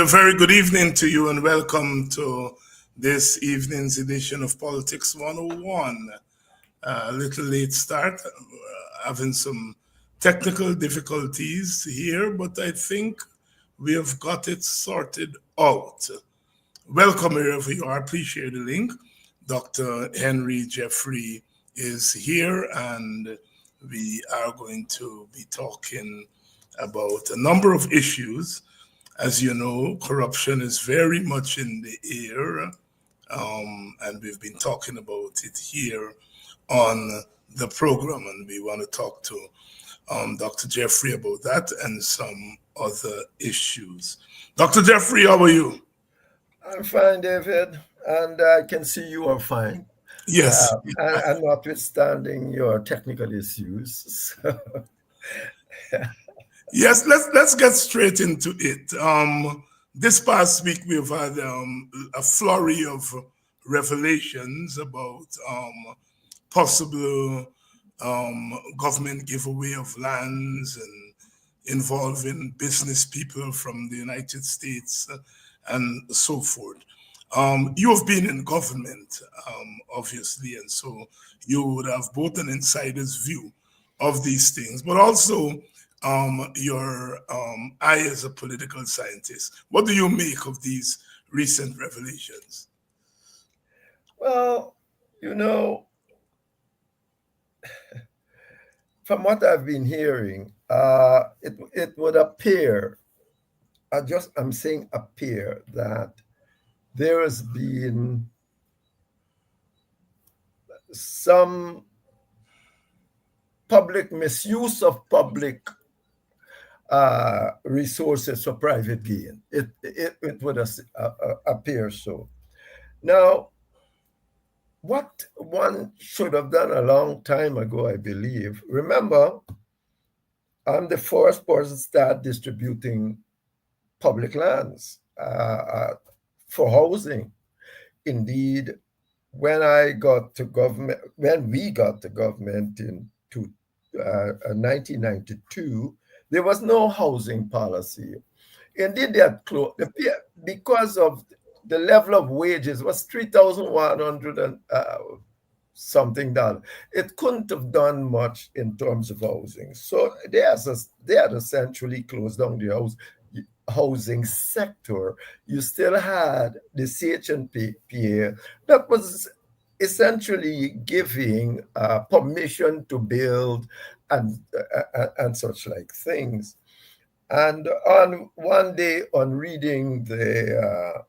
a very good evening to you and welcome to this evening's edition of Politics 101. A little late start, having some technical difficulties here, but I think we have got it sorted out. Welcome wherever you are. Appreciate the link. Dr. Henry Jeffrey is here, and we are going to be talking about a number of issues. As you know, corruption is very much in the air, and we've been talking about it here on the program, and we want to talk to Dr. Jeffrey about that and some other issues. Dr. Jeffrey, how are you? I'm fine, David, and I can see you are fine. Yes. And notwithstanding your technical issues. Yes, let's get straight into it. This past week we've had a flurry of revelations about possible government giveaway of lands and involving business people from the United States and so forth. You have been in government, obviously, and so you would have both an insider's view of these things, but also your eye as a political scientist. What do you make of these recent revelations? Well, from what I've been hearing, it would appear, I'm saying appear, that there has been some public misuse of public resources for private gain. It would appear so. Now, what one should have done a long time ago, I believe, remember, I'm the first person to start distributing public lands for housing. Indeed, when we got to government in 1992, there was no housing policy. Indeed, they had closed because of the level of wages was $3,100 and something dollars. It couldn't have done much in terms of housing. So they had essentially closed down the housing sector. You still had the CHNPA that was essentially giving permission to build and such like things. And on one day, on reading the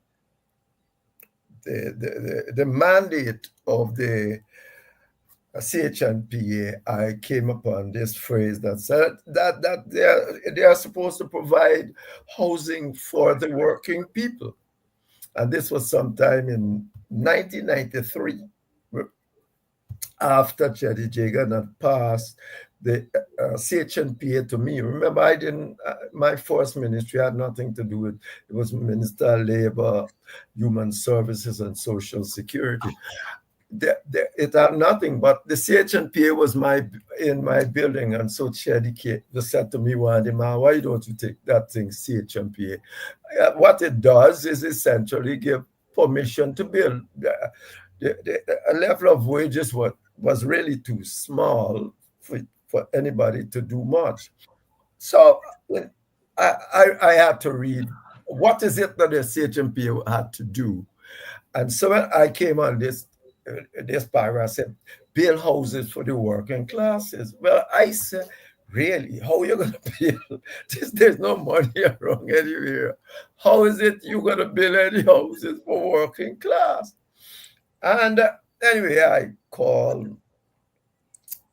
mandate of the CHNPA, I came upon this phrase that said that they are supposed to provide housing for the working people. And this was sometime in 1993, after Cheddi Jagan had passed the CHNPA to me. Remember, my first ministry had nothing to do with it. Was Minister of Labor, Human Services, and Social Security. It had nothing, but the CHNPA was in my building, and so Cheddi said to me one day, "Man, why don't you take that thing, CHNPA?" What it does is essentially give permission to build. The level of wages was really too small for anybody to do much. So I had to read, what is it that the CHNPA had to do? And so when I came on this paragraph, said, build houses for the working classes. Well, I said, really, how are you going to build? There's no money around anywhere. How is it you're going to build any houses for working class? And anyway, I called,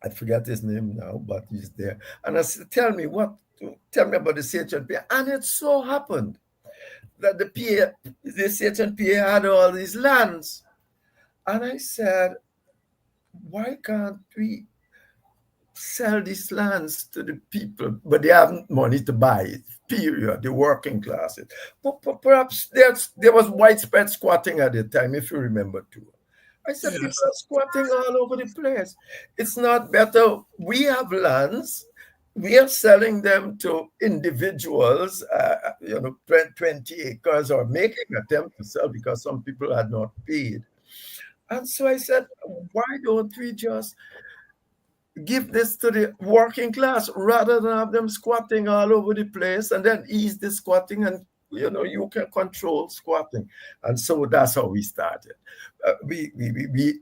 I forget his name now, but he's there. And I said, tell me about the CHNPA. And it so happened that the CHNPA had all these lands. And I said, why can't we sell these lands to the people? But they have money to buy it, period, the working classes. But perhaps there was widespread squatting at the time, if you remember too. I said, people are squatting all over the place. It's not better. We have lands. we are selling them to individuals, 20 acres, or making attempt to sell because some people had not paid. And so I said, why don't we just give this to the working class rather than have them squatting all over the place, and then ease the squatting, and you can control squatting. And so that's how we started. We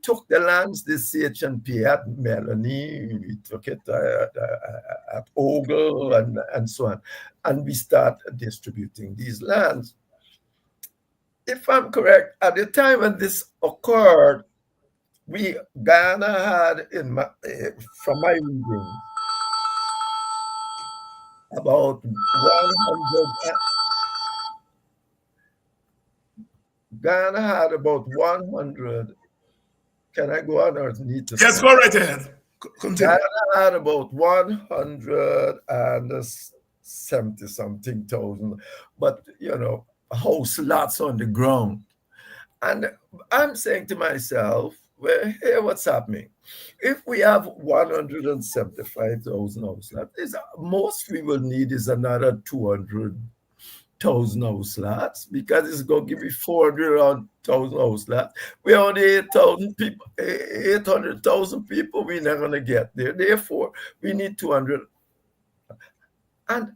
took the lands, the CHNP at Melanie, we took it at Ogle, and so on, and we start distributing these lands. If I'm correct, at the time when this occurred, Ghana had, from my reading, about 100. Ghana had about 100. Can I go on or need to Yes, stop? go right ahead. Continue. Ghana had about 170 something thousand, but house lots on the ground. And I'm saying to myself, well, here what's happening. If we have 175,000 house lots, most we will need is another 200,000 house lots, because it's going to give me 400,000 house lots. We only 8,000 people, 800,000 people. We're not going to get there. Therefore, we need 200. And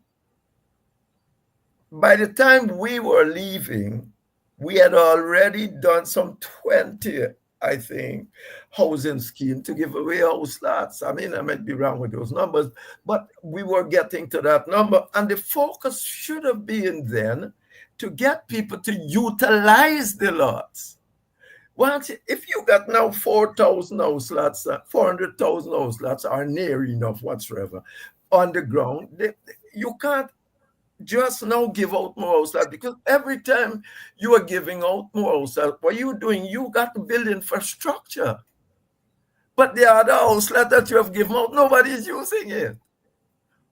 by the time we were leaving, we had already done some 20, I think, housing scheme to give away house lots. I mean, I might be wrong with those numbers, but we were getting to that number. And the focus should have been then to get people to utilize the lots. Once, if you got now 4,000 house lots, 400,000 house lots are near enough whatsoever on the ground, you can't just now give out more house lots, because every time you are giving out more house lots, what you're doing, you got to build infrastructure. But the other house lot that you have given out, nobody's using it,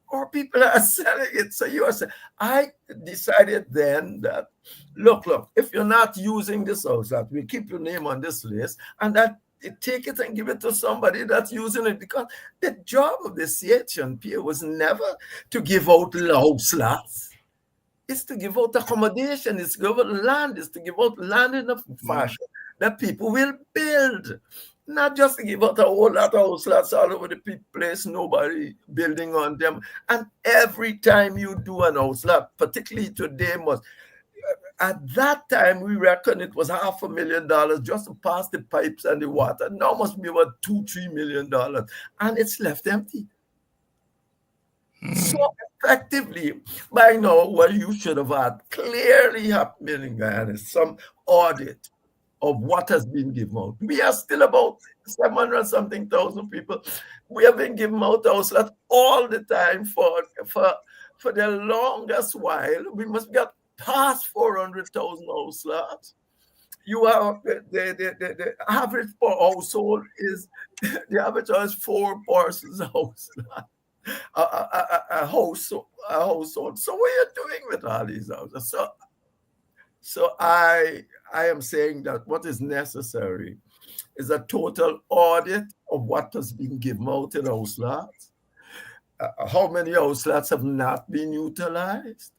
or people are selling it. So you are saying, I decided then that, look, if you're not using this house lot, we keep your name on this list, and that take it and give it to somebody that's using it, because the job of the CHNP was never to give out house lots. It's to give out accommodation, it's to give out land, it's to give out land in a fashion that people will build. Not just to give out a whole lot of house lots all over the place, nobody building on them. And every time you do an house lot, particularly today, at that time, we reckon it was $500,000 just to pass the pipes and the water. Now must be about $2-3 million, and it's left empty. So effectively, by now, what you should have had clearly happening in Ghana is some audit of what has been given out. We are still about 700 something thousand people. We have been giving out house lots all the time for the longest while. We must get past 400,000 house lots. You have the average per household is the average is 4 persons house lot. A household. So what are you doing with all these houses? So I am saying that what is necessary is a total audit of what has been given out in house lots. How many house lots have not been utilized?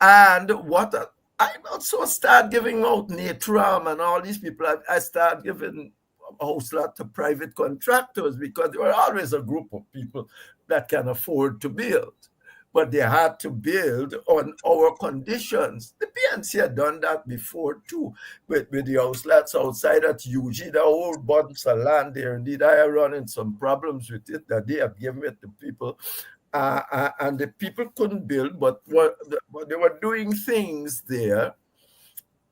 And what I also start giving out Natram and all these people. I start giving house lot to private contractors, because there were always a group of people that can afford to build, but they had to build on our conditions. The PNC had done that before too, with the house lots outside at UG, the whole bunch of land there. Indeed, I are running some problems with it that they have given it to people. And the people couldn't build, but they were doing things there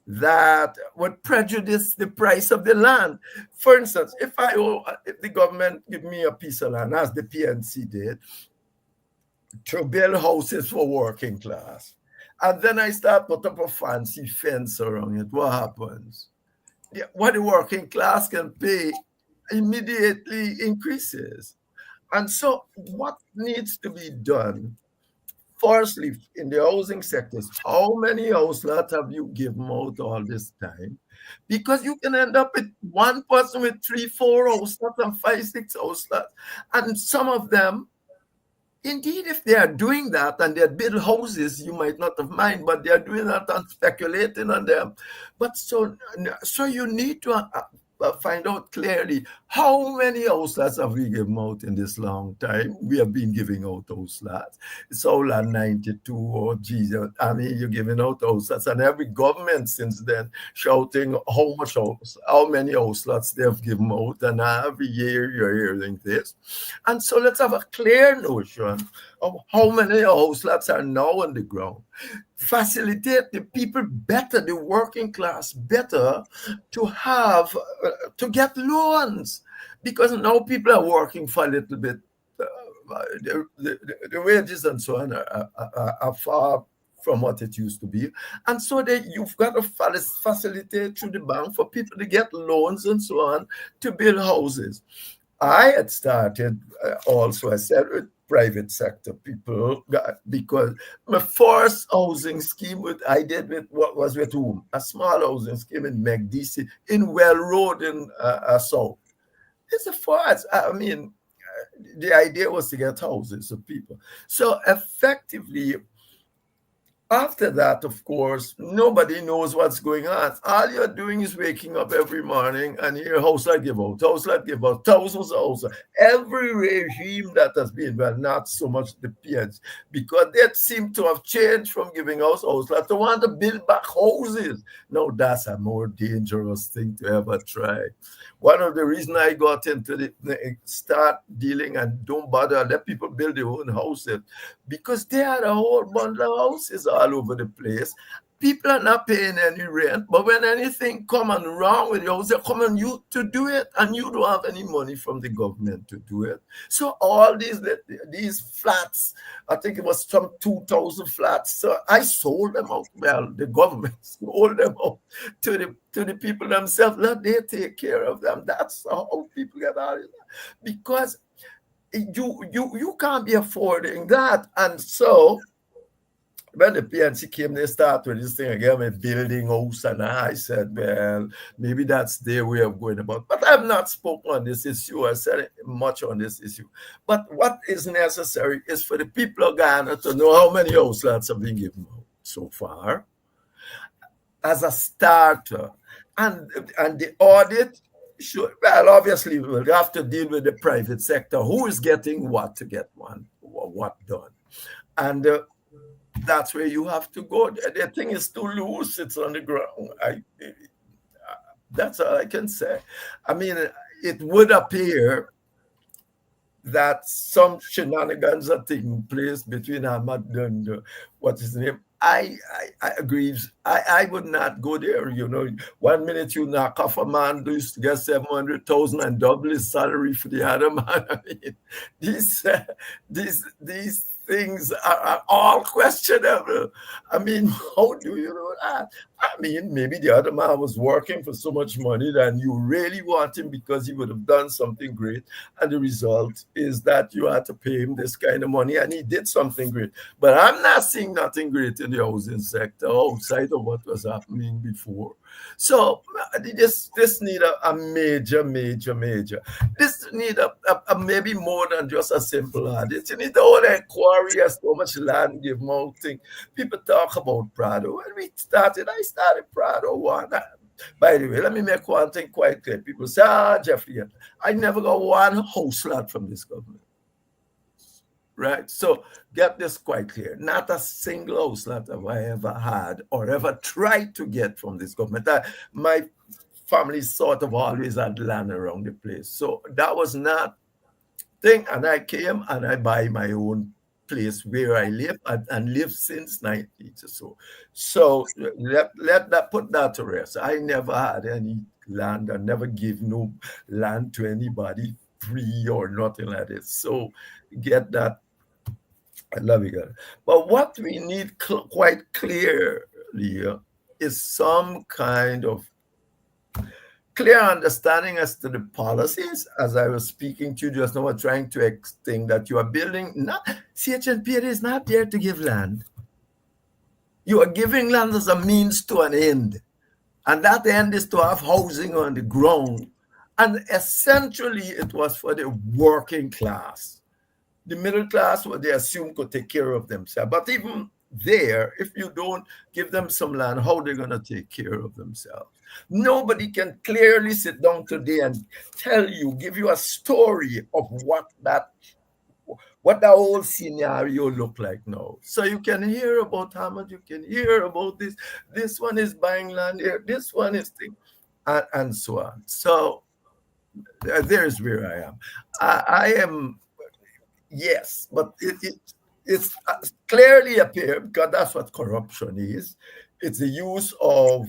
that would prejudice the price of the land. For instance, if the government give me a piece of land, as the PNC did, to build houses for working class, and then I start put up a fancy fence around it, what happens? What the working class can pay immediately increases. And so what needs to be done? Firstly, in the housing sectors, how many house lots have you given out all this time? Because you can end up with one person with 3, 4 house lots and 5, 6 house lots. And some of them Indeed, if they are doing that and they build houses, you might not have mind, but they are doing that and speculating on them. But so you need to find out clearly how many house lots have we given out in this long time. We have been giving out house lots. It's all at 92 or Jesus. I mean, you're giving out house lots, and every government since then shouting how many house lots they have given out, and every year you're hearing this. And so let's have a clear notion of how many house lots are now on the ground. Facilitate the people better, the working class better, to have to get loans, because now people are working for a little bit. The wages and so on are far from what it used to be, and so you've got to facilitate through the bank for people to get loans and so on to build houses. I had started also, I said, with private sector people, because my first housing scheme I did with whom? A small housing scheme in McDC, in Well Road in South. It's a first. I mean, the idea was to get houses of people. So effectively, after that, of course, nobody knows what's going on. All you're doing is waking up every morning and hear house I give out, thousands of houses. Every regime that has been, well, not so much the PNs, because they seem to have changed from giving us houses to want to build back houses. No, that's a more dangerous thing to ever try. One of the reasons I got into the start dealing and don't bother, let people build their own houses, because they had a whole bundle of houses all over the place. People are not paying any rent, but when anything come on wrong with your house, they come on you to do it, and you don't have any money from the government to do it. So all these flats, I think it was some 2,000 flats. So I sold them out. Well, the government sold them out to the people themselves. Let they take care of them. That's how people get out of it, because you can't be affording that. And so when the PNC came, they started with this thing again, with building house, and I said, well, maybe that's their way of going about. But I've not spoken on this issue. I said much on this issue. But what is necessary is for the people of Ghana to know how many house lots have been given out so far as a starter. And the audit should, well, obviously, we'll have to deal with the private sector. Who is getting what to get what done? And that's where you have to go. The thing is too loose. It's on the ground. That's all I can say. I mean, it would appear that some shenanigans are taking place between Ahmad and what's his name. I agree. I would not go there. You know, 1 minute you knock off a man who used to get 700,000 and double his salary for the other man. I mean, these things are all questionable. I mean, how do you know that? I mean, maybe the other man was working for so much money that you really want him because he would have done something great. And the result is that you had to pay him this kind of money, and he did something great. But I'm not seeing nothing great in the housing sector outside of what was happening before. So this need a major. This need a maybe more than just a simple audit. You need the whole inquiry as to how much land give out thing. People talk about Prado. When we started, I started Prado one. By the way, let me make one thing quite clear. People say, Jeffrey, I never got one house lot from this government. Right? So get this quite clear. Not a single house lot have I ever had or ever tried to get from this government. My family sort of always had land around the place. So that was not thing. And I came and I buy my own place where I live and live since 1980 or so. So let that put that to rest. I never had any land. I never give no land to anybody free or nothing like this. So get that. I love you guys. But what we need quite clearly is some kind of clear understanding as to the policies. As I was speaking to you just now, trying to explain that you are building. CHNP is not there to give land. You are giving land as a means to an end. And that end is to have housing on the ground. And essentially, it was for the working class. The middle class, what they assume could take care of themselves. But even there, if you don't give them some land, how are they going to take care of themselves? Nobody can clearly sit down today and tell you, give you a story of what the whole scenario look like now. So you can hear about how much, you can hear about this. This one is buying land here. This one is thing, and so on. So there's where I am. I am. Yes, but it's clearly appear, because that's what corruption is. It's the use of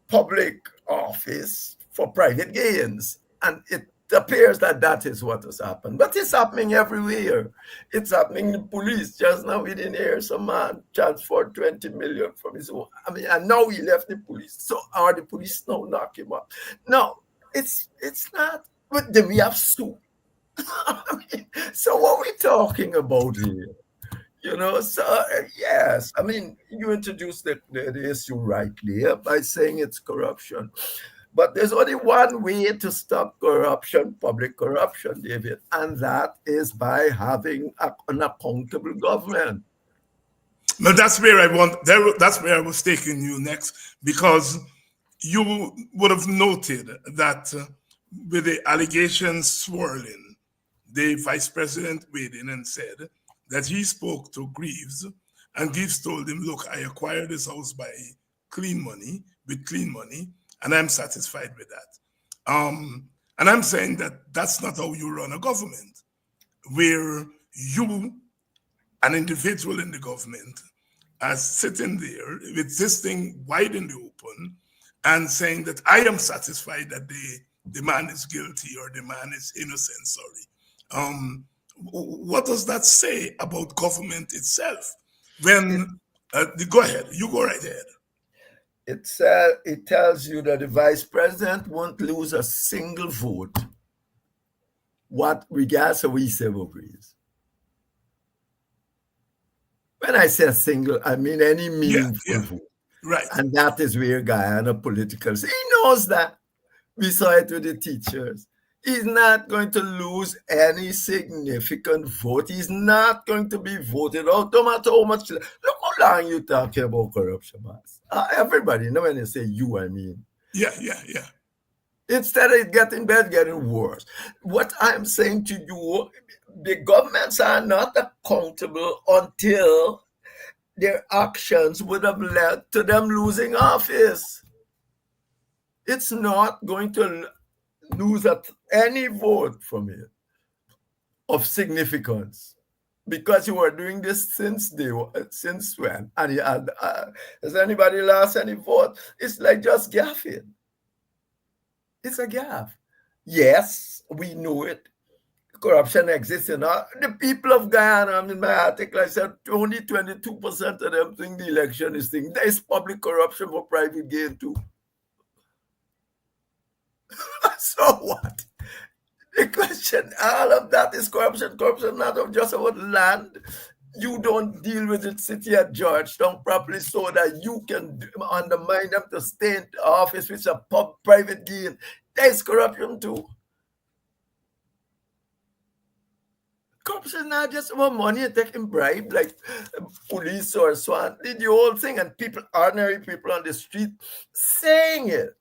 public office for private gains. And it appears that that is what has happened. But it's happening everywhere. It's happening in the police. Just now we didn't hear some man transferred 20 million from his own. I mean, and now he left the police. So are the police now knock him up? No, it's not. But then we have Sue. So what are we talking about here? You know, so yes, I mean, you introduced the issue rightly by saying it's corruption. But there's only one way to stop corruption, public corruption, David, and that is by having an accountable government. Now that's where that's where I was taking you next, because you would have noted that with the allegations swirling, the vice president weighed in and said that he spoke to Greaves, and Greaves told him, look, I acquired this house by clean money, and I'm satisfied with that. And I'm saying that that's not how you run a government, where you, an individual in the government, are sitting there with this thing wide in the open and saying that I am satisfied that the man is guilty or the man is innocent, sorry. What does that say about government itself? When go ahead, you go right ahead. It tells you that the vice president won't lose a single vote, what regards to we civil breeze. When I say a single, I mean any meaningful vote. Right. And that is where Guyana politicals, he knows that. We saw it with the teachers. He's not going to lose any significant vote. He's not going to be voted out, no matter how much. Look how long you're talking about corruption, Mass. Everybody, no, when you say you, I mean. Yeah. Instead of getting better, getting worse. What I'm saying to you, the governments are not accountable until their actions would have led to them losing office. It's not going to lose any vote from it of significance, because you were doing this since when? And has anybody lost any vote? It's like just gaffing. It's a gaff. Yes, we know it. Corruption exists in the people of Guyana. In my article, I said only 22% of them think the election is thing. There is public corruption for private gain too. So what? The question, all of that is corruption. Corruption not just about land. You don't deal with the city at Georgetown properly so that you can undermine them to stay in office with a private gain. There's corruption too. Corruption is not just about money and taking bribe like police or so on. The whole thing, and people, ordinary people on the street saying it.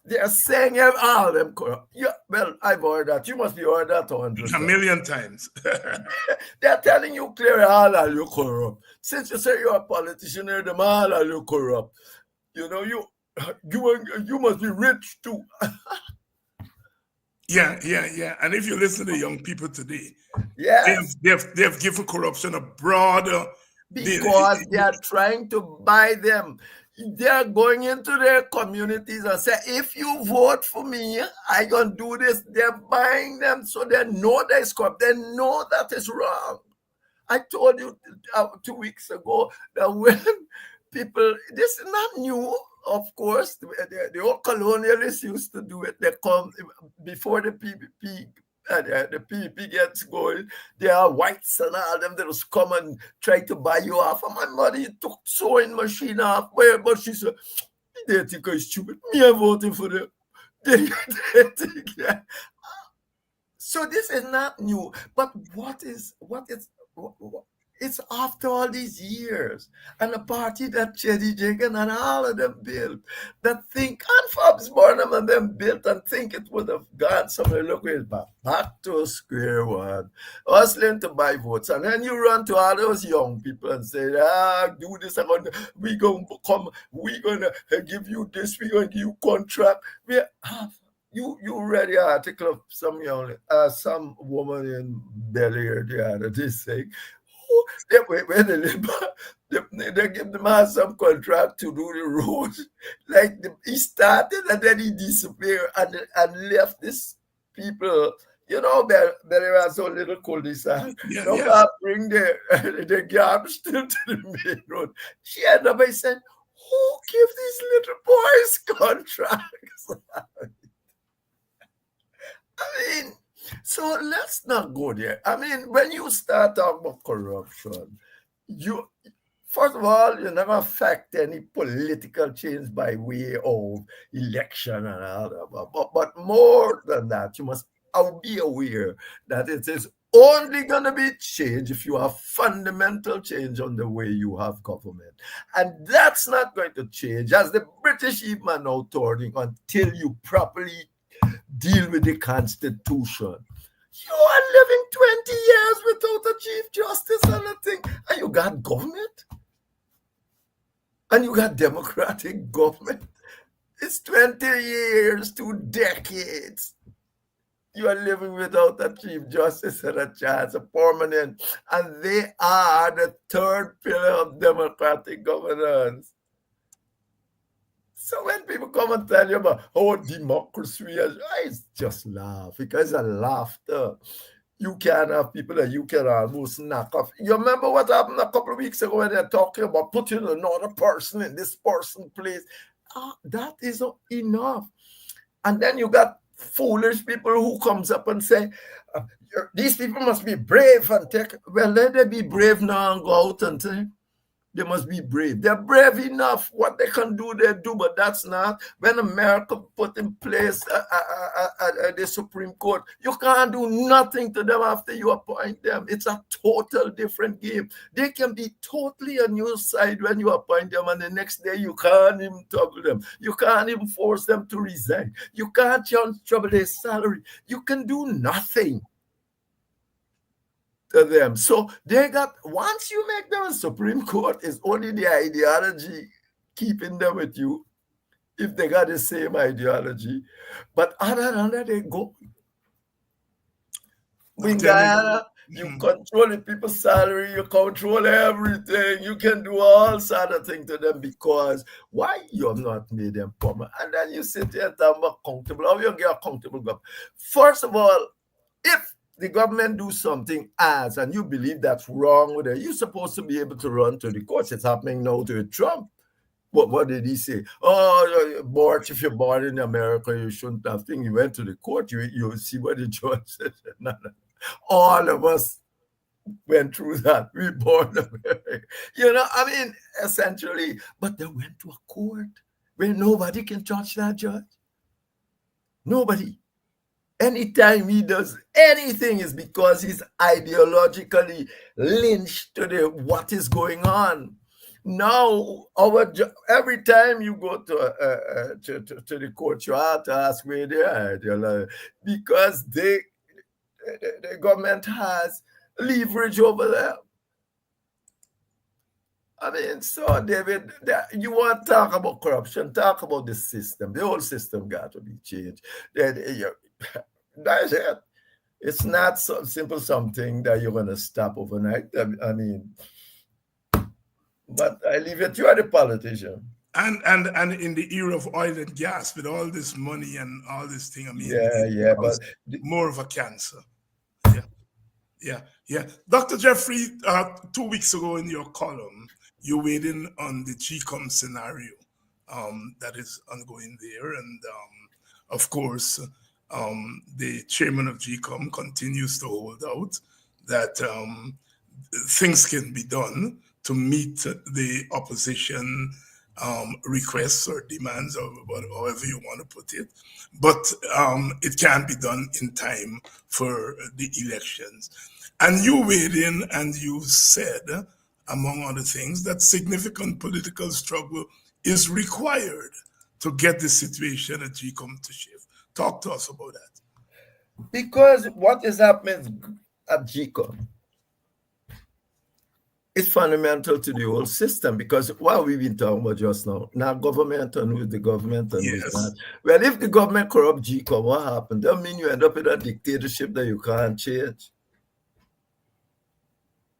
They are saying all of them corrupt. Yeah, well, I've heard that. You must be heard that 100 times. A million times. They're telling you clearly all are you corrupt. Since you say you're a politician, them all are you corrupt. You know, you must be rich too. Yeah. And if you listen to young people today, yes, they have given corruption a broader. Because they are trying to buy them. They are going into their communities and say, if you vote for me, I can do this. They're buying them so they know that it's corrupt. They know that is wrong. I told you 2 weeks ago that when people, this is not new, of course. The old colonialists used to do it. They come before the PPP. The PPP gets going, they are whites and all them that just come and try to buy you off. And my mother took sewing machine off, but she said, they think I'm stupid. Me, I'm voting for them. So this is not new. But it's after all these years, and a party that Chedi Jagan and all of them built, that think, and Forbes Burnham and them built and think it would have gone somewhere. Look, it's back to square one, hustling to buy votes. And then you run to all those young people and say, do this, we're going to come, we're going to give you this, we're going to give you contract. You read the article of some woman in Bel Air the other day saying, they give the man some contract to do the road. Like he started and then he disappeared and left these people. You know, there are so little cul-de-sac. Yeah. Bring the garbage to the main road. She ended up by saying, who give these little boys contracts? I mean, so let's not go there. I mean, when you start talking about corruption, first of all, you never affect any political change by way of election and all that. But more than that, you must be aware that it is only going to be changed if you have fundamental change on the way you have government. And that's not going to change, as the British even are now turning, until you properly deal with the Constitution. You are living 20 years without a Chief Justice and a thing, and you got government, and you got democratic government. It's 20 years, 2 decades. You are living without a Chief Justice and a chance, a permanent, and they are the third pillar of democratic governance. So when people come and tell you about democracy, I just laugh, because it's a laughter. You can have people that you can almost knock off. You remember what happened a couple of weeks ago when they're talking about putting another person in this person's place? That is enough. And then you got foolish people who comes up and say, these people must be brave and take. Well, let them be brave now and go out and say, they must be brave. They're brave enough. What they can do, they do, but that's not. When America put in place the Supreme Court, you can't do nothing to them after you appoint them. It's a total different game. They can be totally on your side when you appoint them, and the next day you can't even talk to them. You can't even force them to resign. You can't trouble their salary. You can do nothing to them. So they got, once you make them a Supreme Court, it's only the ideology keeping them with you, if they got the same ideology. But other than that, they go. In Guyana, you control the people's salary, you control everything, you can do all sort of things to them, because why you have not made them permanent? And then you sit here and talk about accountable. How you get accountable government? First of all, if the government do something and you believe that's wrong with it, you're supposed to be able to run to the courts. It's happening now to Trump. What did he say? Borch, if you're born in America, you shouldn't have things. He went to the court. You see what the judge said. No. All of us went through that. We born America. I mean, essentially. But they went to a court where nobody can touch that judge. Nobody. Anytime he does anything is because he's ideologically linked to what is going on. Now, every time you go to the court, you have to ask where they are, because the government has leverage over them. I mean, so David, you want to talk about corruption, talk about the system. The whole system got to be changed. That's it. It's not so simple something that you're going to stop overnight. I mean, but I leave it, you are the politician. And in the era of oil and gas, with all this money and all this thing, I mean, but more of a cancer. Yeah. Dr. Jeffrey, 2 weeks ago in your column, you weighed in on the GCOM scenario that is ongoing there. And of course, the chairman of GCOM continues to hold out that things can be done to meet the opposition requests or demands, or however you want to put it, but it can be done in time for the elections. And you weighed in and you said, among other things, that significant political struggle is required to get the situation at GCOM to shift. Talk to us about that. Because what is happening at GCOM is fundamental to the whole system. Because what we've been talking about just now government and who's the government and who's Yes. not. Well, if the government corrupt GCOM, what happened? That mean you end up in a dictatorship that you can't change.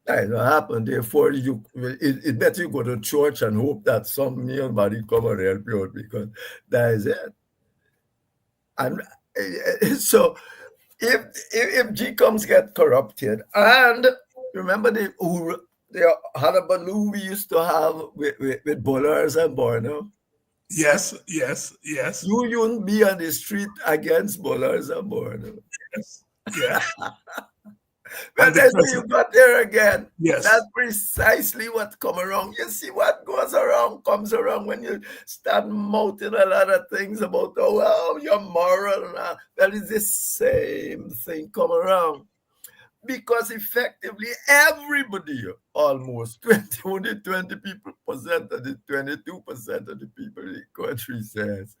That will happen. Therefore, it better you go to church and hope that some male body come and help you out, because that is it. And so if GCOMs get corrupted, and remember the hullabaloo we used to have with Bullers and Borno. Yes. You wouldn't be on the street against Bullers and Borno. Yes. Well, then you got there again. Yes. That's precisely what come around. You see, what goes around comes around when you start mouthing a lot of things about, oh, well, you're moral. Well, it's the same thing come around. Because effectively, everybody, almost only 20% of the 22% of the people in the country says,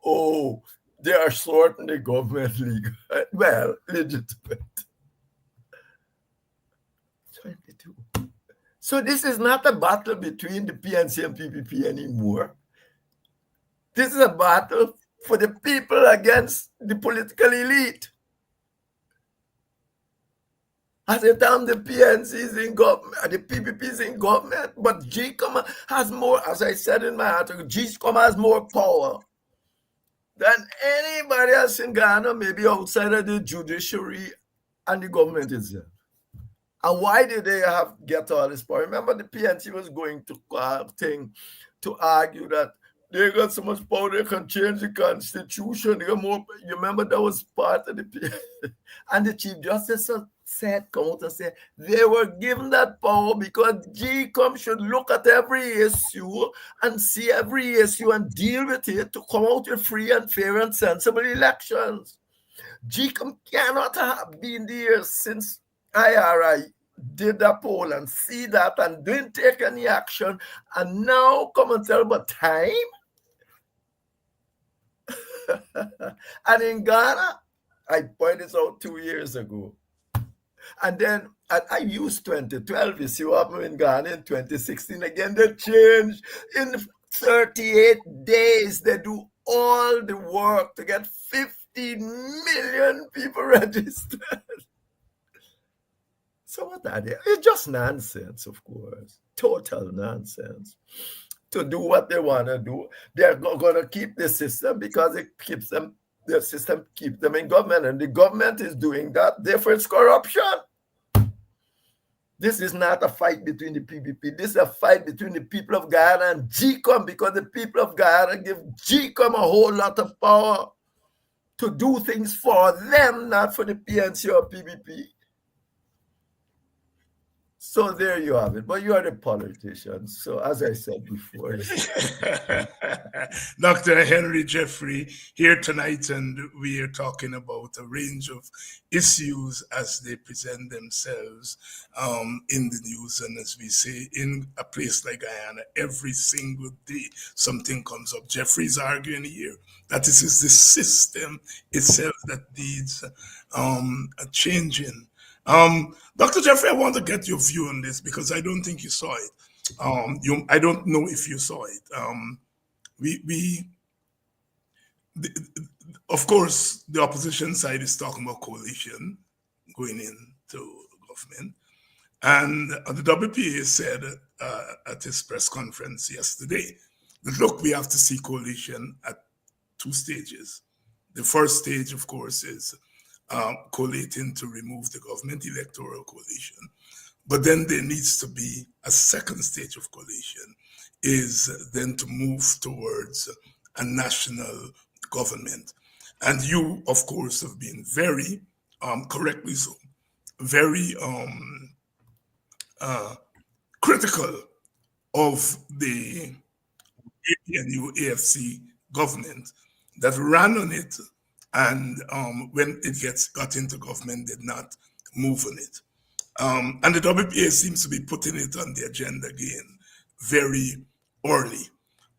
oh, they are sorting the government legal. Well, legitimate. 22. So this is not a battle between the PNC and PPP anymore. This is a battle for the people against the political elite. At the time, the PNC is in government, the PPP is in government, but GCOM has more, as I said in my article, GCOM has more power than anybody else in Ghana, maybe outside of the judiciary and the government itself. And why did they have get all this power? Remember, the PNC was going to argue that they got so much power they can change the constitution. They got more. You remember that was part of the PNC. And the Chief Justice said, come out and said, they were given that power because GCOM should look at every issue and see every issue and deal with it to come out with free and fair and sensible elections. GCOM cannot have been there since IRI did a poll and see that and didn't take any action, and now come and tell about time. And in Ghana, I pointed this out 2 years ago. And then I used 2012. You see what happened in Ghana in 2016. Again, they changed. In 38 days, they do all the work to get 50 million people registered. So what are they? It's just nonsense, of course. Total nonsense. To do what they want to do. They're going to keep the system because it keeps them, the system keeps them in government, and the government is doing that. Therefore, it's corruption. This is not a fight between the PPP. This is a fight between the people of Ghana and GCOM, because the people of Ghana give GCOM a whole lot of power to do things for them, not for the PNC or PPP. So there you have it. But you are the politician. So as I said before. Dr. Henry Jeffrey here tonight, and we are talking about a range of issues as they present themselves in the news. And as we say, in a place like Guyana, every single day something comes up. Jeffrey's arguing here that this is the system itself that needs a changing. Dr. Jeffrey, I want to get your view on this because I don't think you saw it. I don't know if you saw it. Of course, the opposition side is talking about coalition going into government. And the WPA said at his press conference yesterday that, look, we have to see coalition at 2 stages. The first stage, of course, is collating to remove the government, electoral coalition. But then there needs to be a second stage of coalition, is then to move towards a national government. And you, of course, have been very, correctly so, very critical of the APNU AFC government that ran on it, and when it got into government, did not move on it. And the WPA seems to be putting it on the agenda again very early.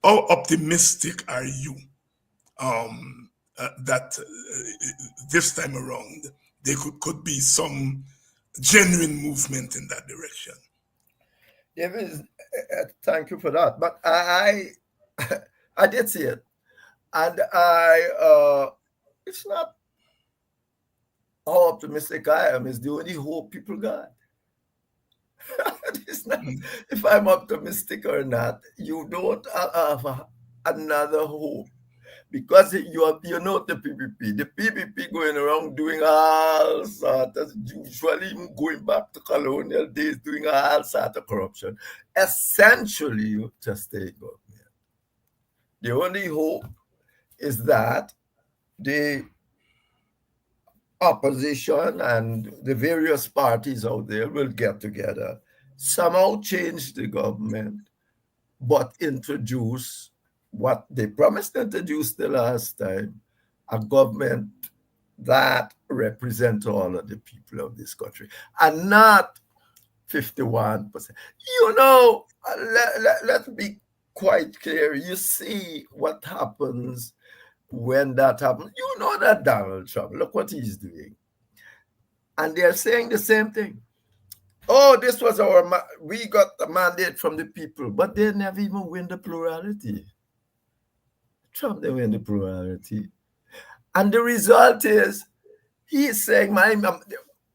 How optimistic are you that this time around there could be some genuine movement in that direction? David, thank you for that. But I did see it, and it's not how optimistic I am. It's the only hope people got. It's not if I'm optimistic or not. You don't have another hope because you know the PPP. The PPP going around doing all sorts of, usually even going back to colonial days, doing all sorts of corruption. Essentially, to stay government. The only hope is that the opposition and the various parties out there will get together, somehow change the government, but introduce what they promised to introduce the last time, a government that represents all of the people of this country and not 51%. You know, let's be quite clear. You see what happens when that happens. You know that Donald Trump, look what he's doing. And they're saying the same thing. Oh, this was we got the mandate from the people, but they never even win the plurality. Trump didn't win the plurality. And the result is, he's saying,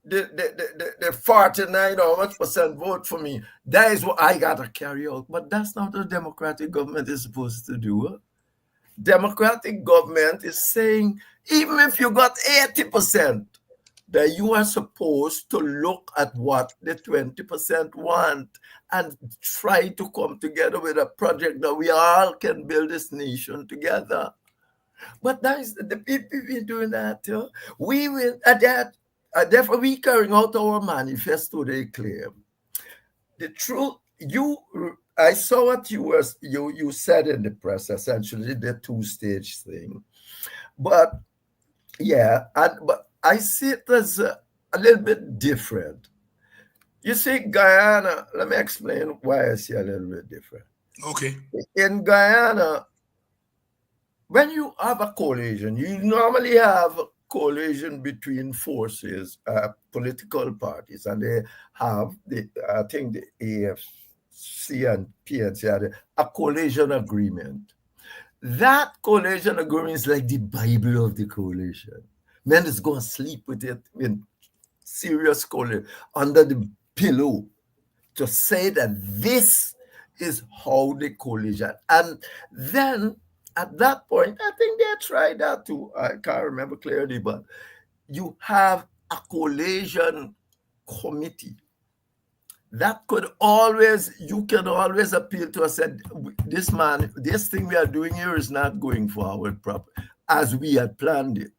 the 49 or much percent vote for me. That is what I got to carry out. But that's not what the Democratic government is supposed to do. Democratic government is saying, even if you got 80%, that you are supposed to look at what the 20% want and try to come together with a project that we all can build this nation together. But that is the people doing that. We will adapt. Therefore, we carrying out our manifesto. They claim the truth. I saw what you said in the press. Essentially, the two-stage thing. But yeah, but I see it as a little bit different. You see, Guyana, let me explain why I see a little bit different. Okay. In Guyana, when you have a coalition, you normally have a coalition between forces, political parties, and they have, I think the AFC and PNC had a coalition agreement. That coalition agreement is like the Bible of the coalition. Men is going to sleep with it in serious coalition under the pillow to say that this is how the coalition. And then at that point, I think they tried that too. I can't remember clearly, but you have a coalition committee that you can always appeal to us and this thing we are doing here is not going forward proper as we had planned it.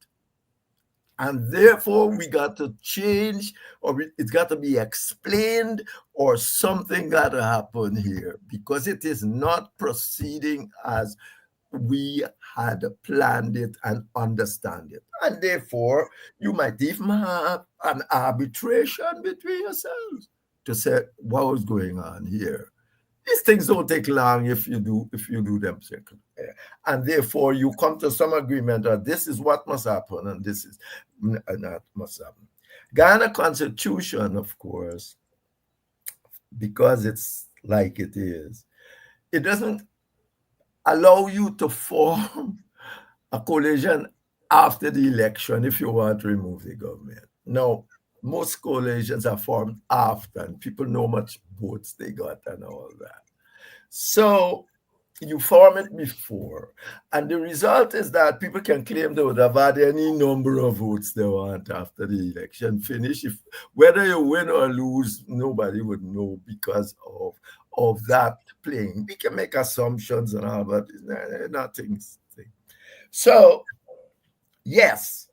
And therefore, we got to change, or it's got to be explained, or something got to happen here because it is not proceeding as we had planned it and understand it. And therefore, you might even have an arbitration between yourselves to say what was going on here. These things don't take long if you do them second. And therefore you come to some agreement that this is what must happen and this is not must happen. Ghana Constitution, of course, because it's like it is, it doesn't allow you to form a coalition after the election if you want to remove the government. No, most coalitions are formed after, and people know much votes they got and all that. So you form it before, and the result is that people can claim they would have had any number of votes they want after the election finish. If whether you win or lose, nobody would know because of that playing. We can make assumptions and all, but nothing. So yes.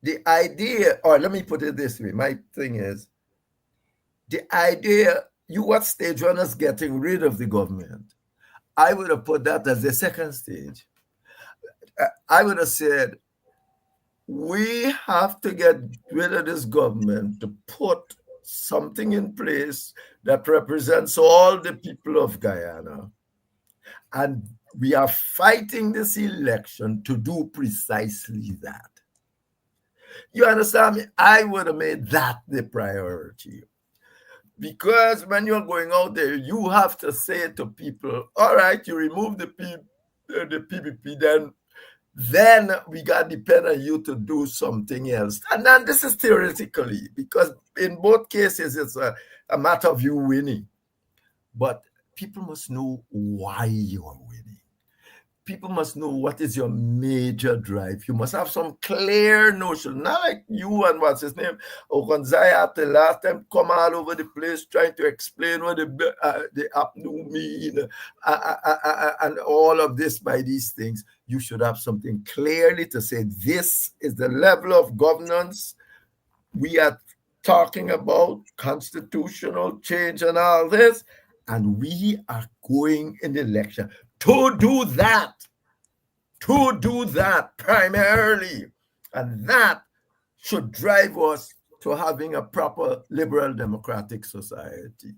The idea, or let me put it this way, my thing is, the idea, you what stage one is getting rid of the government. I would have put that as the second stage. I would have said, we have to get rid of this government to put something in place that represents all the people of Guyana. And we are fighting this election to do precisely that. You understand me? I would have made that the priority. Because when you're going out there, you have to say to people, all right, you remove the PPP, then we got to depend on you to do something else. And then this is theoretically, because in both cases, it's a matter of you winning. But people must know why you are winning. People must know what is your major drive. You must have some clear notion. Not like you and what's his name, Okonzaya, the last time come all over the place trying to explain what the APNU mean and all of this by these things. You should have something clearly to say, this is the level of governance we are talking about, constitutional change and all this, and we are going in the election to do that primarily. And that should drive us to having a proper liberal democratic society.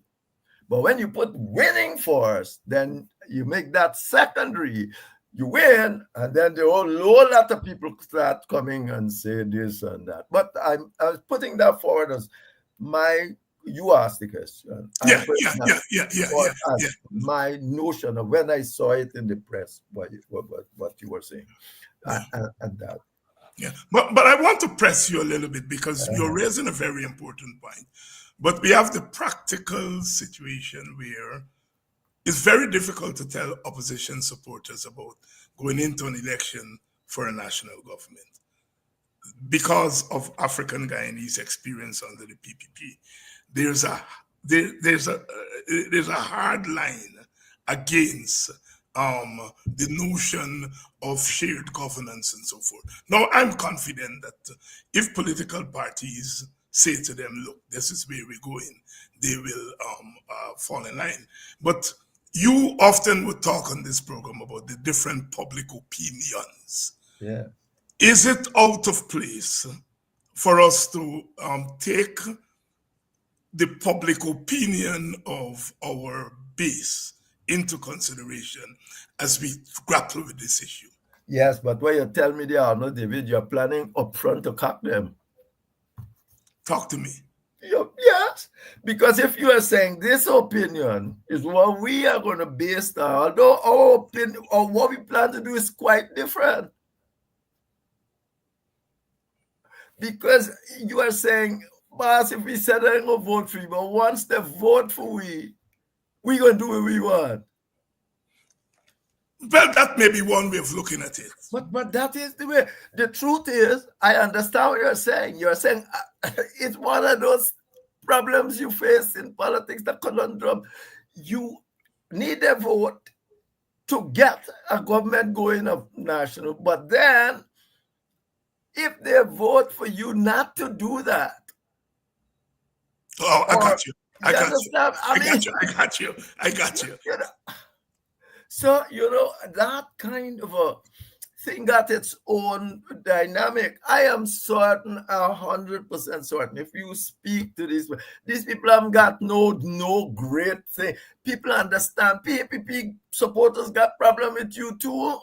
But when you put winning first, then you make that secondary. You win, and then the whole lot of people start coming and say this and that. But I was putting that forward as you asked the question. Yeah. My notion of when I saw it in the press, what you were saying, and that. Yeah, but I want to press you a little bit because you're raising a very important point. But we have the practical situation where it's very difficult to tell opposition supporters about going into an election for a national government because of African Guyanese experience under the PPP. There's a hard line against the notion of shared governance and so forth. Now, I'm confident that if political parties say to them, look, this is where we're going, they will fall in line. But you often would talk on this program about the different public opinions. Yeah. Is it out of place for us to take the public opinion of our base into consideration as we grapple with this issue? Yes, but when you tell me they are not, David, you're planning upfront to cut them. Talk to me. Yes, because if you are saying this opinion is what we are going to base on, although our opinion or what we plan to do is quite different. Because you are saying, boss, if we said they're going to vote for you, but once they vote for we're going to do what we want. Well, that may be one way of looking at it. But that is the way. The truth is, I understand what you're saying. You're saying it's one of those problems you face in politics, the conundrum. You need a vote to get a government going of national. But then, if they vote for you not to do that. Oh, I got you. I got you. You know, so, that kind of a thing got its own dynamic. I am certain, 100% certain, if you speak to these people haven't got no great thing. People understand. PPP supporters got problem with you too.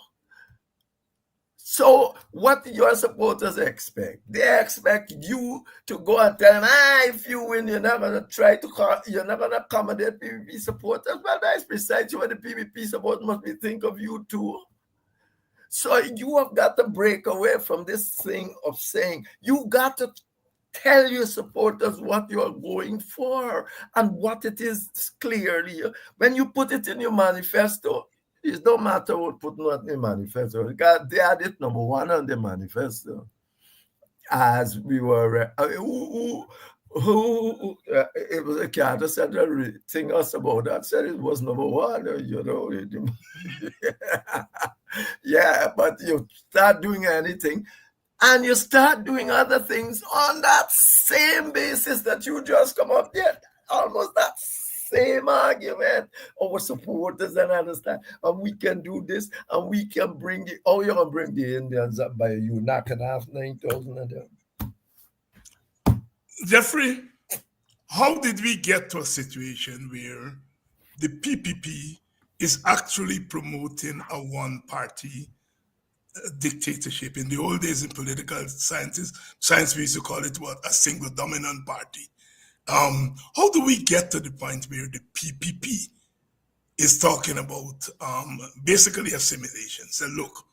So what your supporters expect? They expect you to go and tell them, if you win, you're not going to accommodate PPP supporters. Well, that's precisely what the PPP supporters must be think of you too. So you have got to break away from this thing of saying, you got to tell your supporters what you're going for and what it is clearly. When you put it in your manifesto, it don't matter what put not in the manifesto. They had it number one on the manifesto. As we were, it was a Carter Center thing us about that. Said it was number one, Yeah, but you start doing anything, and you start doing other things on that same basis that you just come up with, almost that same argument. Our supporters and understand, and we can do this, and we can bring the. Oh, you're gonna bring the Indians up by you knocking off 9,000 of them. Jeffrey, how did we get to a situation where the PPP is actually promoting a one-party dictatorship? In the old days in political science we used to call it what? A single dominant party. How do we get to the point where the PPP is talking about basically assimilation? So look,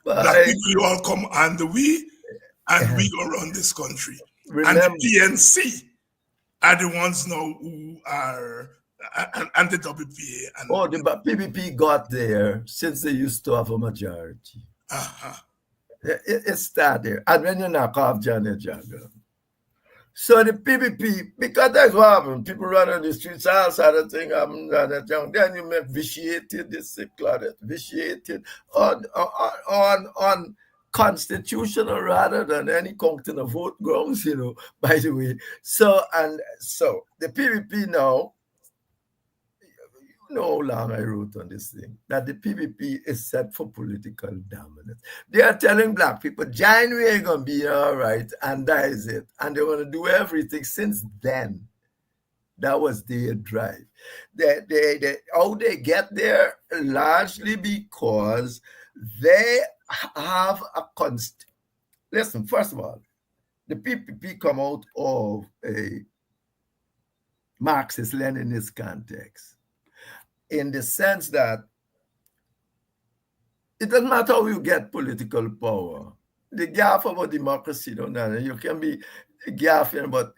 black people, you all come under we, and we go run this country. Remember, and the PNC are the ones now who are, and the WPA. And the PPP got there since they used to have a majority. It started. And when you knock off Janet Jagan. So the PPP, because that's what happened. People run on the streets, all sort of thing happen. Then you make vitiated, this claudette, vitiated on constitutional rather than any counting of vote grounds, by the way. So the PPP now, how long I wrote on this thing, that the PPP is set for political dominance. They are telling black people, January ain't going to be all right, and that is it. And they want to do everything since then. That was their drive. How they get there, largely because they have a listen, first of all, the PPP come out of a Marxist-Leninist context, in the sense that it doesn't matter how you get political power. The gaffe of a democracy, you can be gaffing, but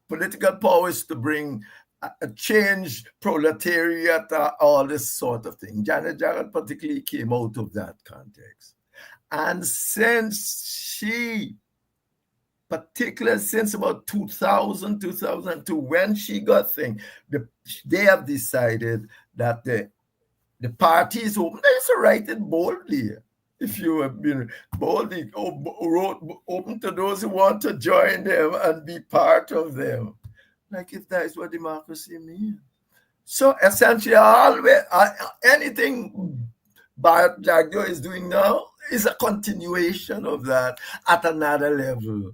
political power is to bring a change, proletariat, all this sort of thing. Janet Jagan particularly came out of that context. And since about 2000, 2002, when she got thing, they have decided that the party is open. They used to write it boldly. If you have been boldly open to those who want to join them and be part of them. Like if that is what democracy means. So essentially, anything Bart Jagdeo is doing now is a continuation of that at another level.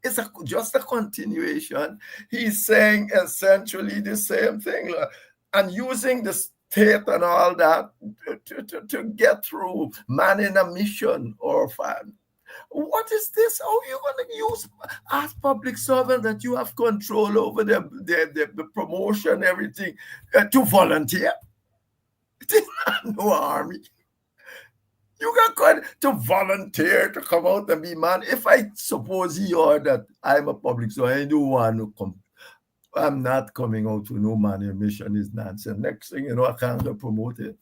It's just a continuation. He's saying essentially the same thing, and using the state and all that to get through, man in a mission or fan. What is this? How are you going to use as public servant that you have control over the promotion, everything, to volunteer? It is not no army. You got to volunteer to come out and be man. If I suppose he or that I'm a public, so I don't want to come. I'm not coming out to no man in mission is nonsense. Next thing you know, I can't get promoted.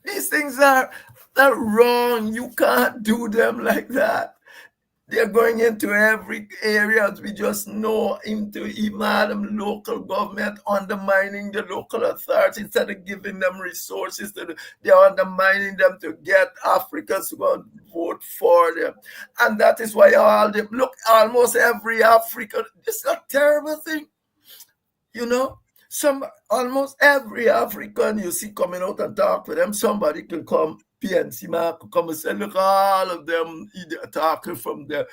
These things are wrong. You can't do them like that. They're going into every area, as we just know, into even local government, undermining the local authorities instead of giving them resources. They're undermining them to get Africans to go and vote for them. And that is why almost every African, it's a terrible thing. Almost every African you see coming out and talk with them, somebody can come. PNC man could come and say, look, all of them talking from there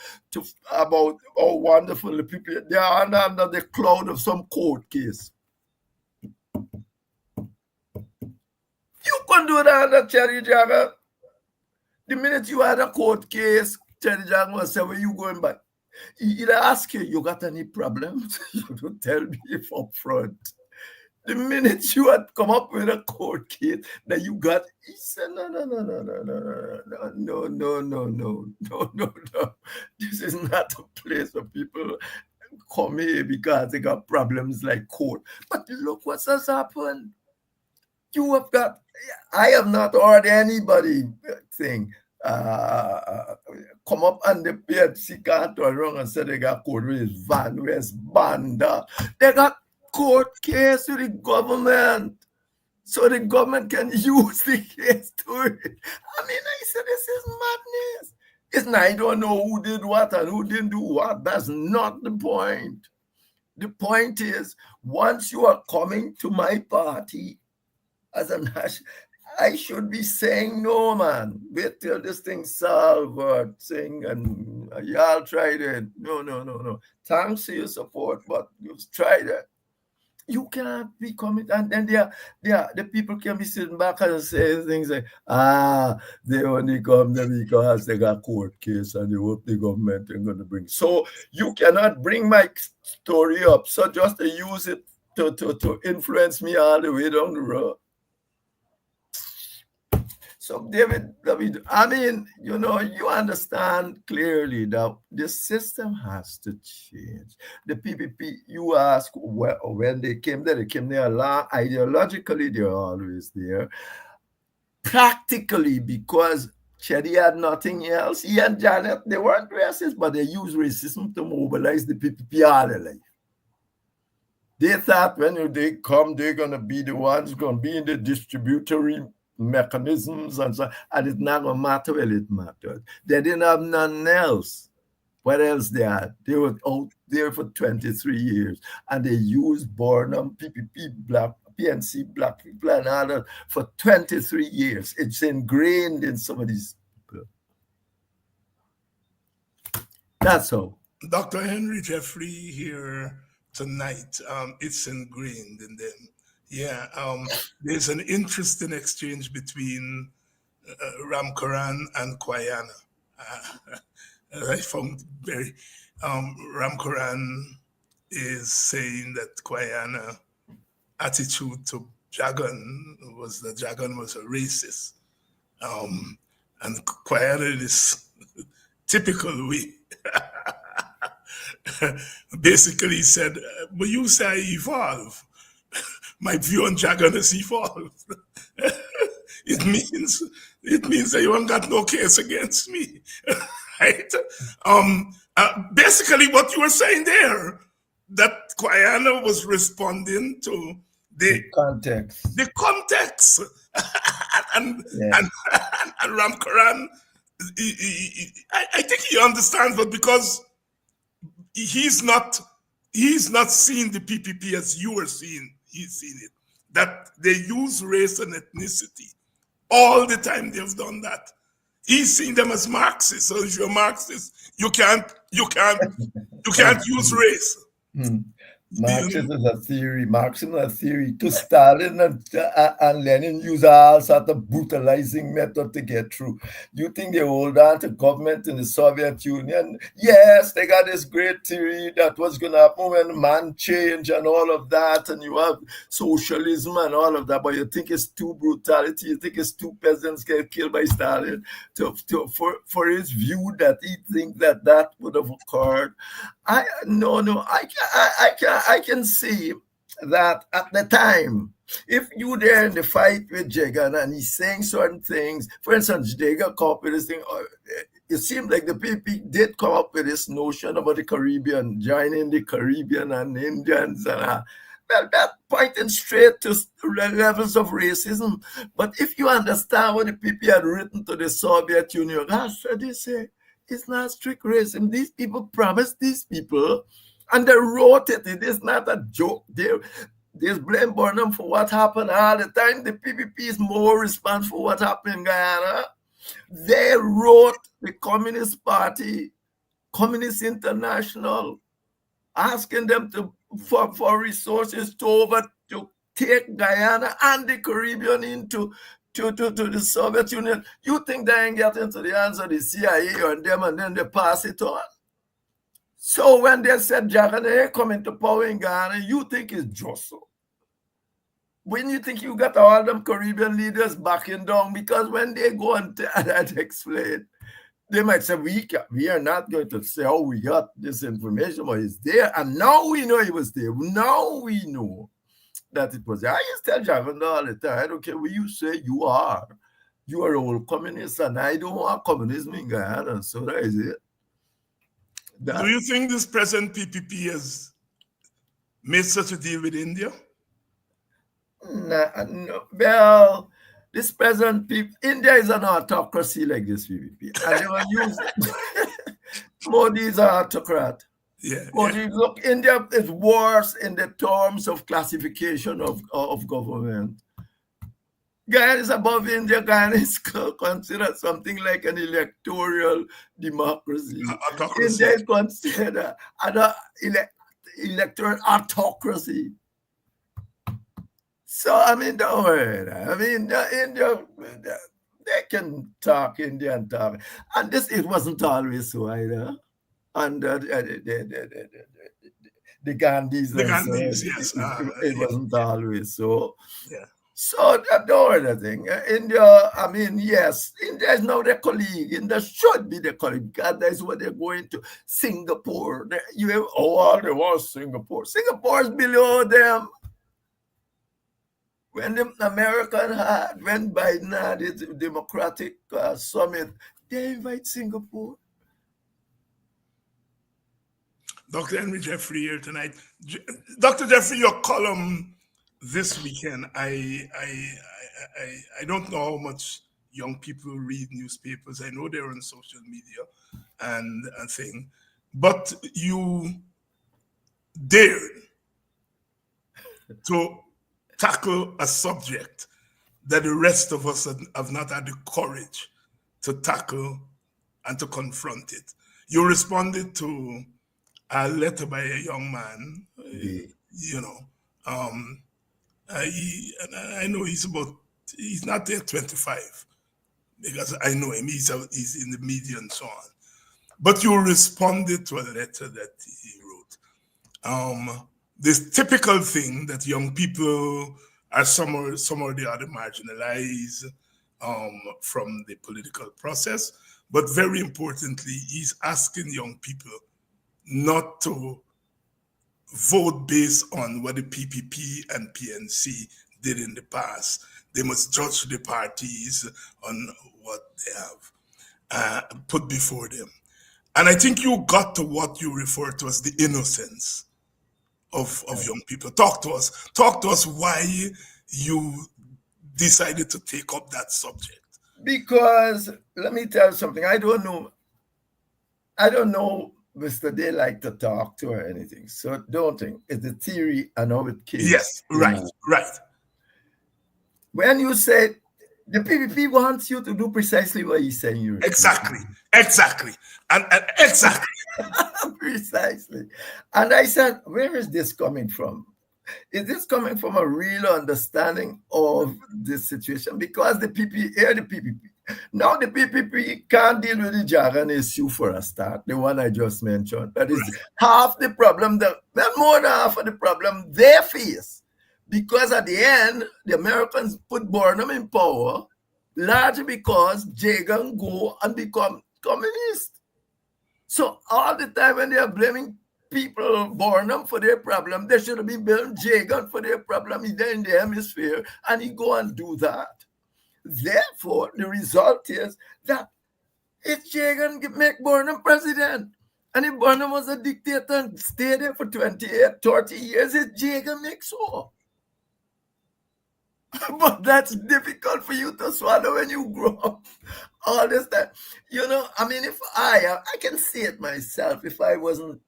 about how wonderful the people they are under the cloud of some court case. You can do that under Cherry Jagger. The minute you had a court case, Cherry Jagger will say, where you going back? He'll ask you got any problems? You don't tell me up front. The minute you had come up with a court case that you got, he said, no. This is not a place where people come here because they got problems like court. But look what has happened. I have not heard anybody come up and the PFC can't turn around and say they got court with Van West Banda. They got court case with the government, so the government can use the case to it. I said, this is madness. It's not, I don't know who did what and who didn't do what. That's not the point. The point is, once you are coming to my party as a national, I should be saying no, man. Wait till this thing solved or thing, and y'all tried it. No. Thanks for your support, but you've tried it. You can't be coming, and then the people can be sitting back and saying things like, they only come there because they got court case and they hope the government ain't gonna bring. So you cannot bring my story up. So just to use it to influence me all the way down the road. So David, I mean, you understand clearly that the system has to change. The PPP, you ask when they came there ideologically, they're always there. Practically, because Chedi had nothing else. He and Janet, they weren't racist, but they used racism to mobilize the PPP all their life. They thought when they come, they're going to be the ones going to be in the distributory mechanisms and so, and it's not going to matter. Well, it mattered. They didn't have nothing else. What else they had? They were out there for 23 years, and they used Burnham, PPP, Black, PNC, Black people, and others for 23 years. It's ingrained in some of these people. That's all. Dr. Henry Jeffrey here tonight. It's ingrained in them. Yeah, there's an interesting exchange between Ramcharan and Kwayana. I found very Ramcharan is saying that Kwayana attitude to Jagan was that Jagan was a racist, and Kwayana in this typical way basically said, "But you say I evolve." My view on Jagan has evolved. It means that you haven't got no case against me, right? Basically, what you were saying there, that Kwayana was responding to the context, and Ramcharan, I think he understands, but because he's not seeing the PPP as you were seeing. He's seen it, that they use race and ethnicity all the time. They've done that. He's seeing them as Marxists. So if you're Marxist, you can't use race. Marxism is a theory. Marxism is a theory. To Stalin and Lenin use all sort of brutalizing method to get through. You think they hold on to government in the Soviet Union? Yes, they got this great theory that was going to happen when man change and all of that, and you have socialism and all of that. But you think it's too brutality. You think it's two peasants get killed by Stalin for his view that he think that would have occurred. I can see that at the time, if you there in the fight with Jagan and he's saying certain things, for instance, Jagan come up with this thing, it seemed like the PP did come up with this notion about the Caribbean, joining the Caribbean and Indians, and well, that pointing straight to levels of racism. But if you understand what the PP had written to the Soviet Union, that's what they say. It's not strict racism. These people promised these people, and they wrote it. It is not a joke. There's blame Burnham for what happened all the time. The PPP is more responsible for what happened in Guyana. They wrote the Communist Party, Communist International, asking them for resources to take Guyana and the Caribbean into to the Soviet Union. You think they ain't get into the hands of the CIA or them, and then they pass it on? So when they said Jagan coming to power in Ghana, you think it's just so. When you think you got all them Caribbean leaders backing down, because when they go and explain, they might say, we are not going to say how we got this information, but it's there. And now we know it was there. Now we know that it was there. I used to tell Jagan all the time, I don't care what you say, you are all communist, and I don't want communism in Guyana. So that is it. Do you think this present PPP has made such a deal with India? No. Well, this present PPP, India is an autocracy like this PPP. And they will use Modi is an autocrat. Yeah, But yeah. you look, India is worse in the terms of classification of government. Guyana is above India. Guyana is considered something like an electoral democracy. India Autocracy. is considered an electoral autocracy. So, I mean, don't worry. I mean, India, they can talk Indian talk. And this, it wasn't always so either. And the Gandhis The and so Gandhis, on, yes. it Yeah, wasn't always so. yeah. So that don't worry, thing. India, I mean, yes, India is now their colleague. India should be their colleague because that's what they're going to. Singapore, you have, oh, they want Singapore. Singapore is below them. When the American had, when Biden had his Democratic summit, they invite Singapore. Dr. Henry Jeffrey here tonight. Dr. Jeffrey, your column this weekend, I don't know how much young people read newspapers. I know they're on social media and thing, but you dared to tackle a subject that the rest of us have not had the courage to tackle and to confront it. You responded to a letter by a young man, you know. I know he's not yet 25 because I know him. He's in the media and so on. But you responded to a letter that he wrote. This typical thing that young people are some or the other marginalized from the political process. But very importantly, he's asking young people not to vote based on what the PPP and PNC did in the past. They must judge the parties on what they have put before them. And I think you got to what you refer to as the innocence of young people. Talk to us. Talk to us why you decided to take up that subject. Because let me tell you something. I don't know, Mr. They like to talk to or anything. So don't think it's the theory and how it came. Yes, right, right. When you say the PPP wants you to do precisely what he's saying you exactly, and exactly. Precisely. And I said, where is this coming from? Is this coming from a real understanding of the situation? Because the PPP, now the PPP can't deal with the jargon issue for a start, the one I just mentioned. That is half the problem, more than half of the problem they face. Because at the end, the Americans put Burnham in power, largely because Jagan go and become communist. So all the time when they are blaming people Burnham for their problem, they should have been blaming Jagan for their problem either in the hemisphere, and he go and do that. Therefore, the result is that if Jagan make Burnham president, and if Burnham was a dictator and stayed there for 28, 30 years, it's Jagan makes so. But that's difficult for you to swallow when you grow up all this time. I mean, if I can see it myself, if I wasn't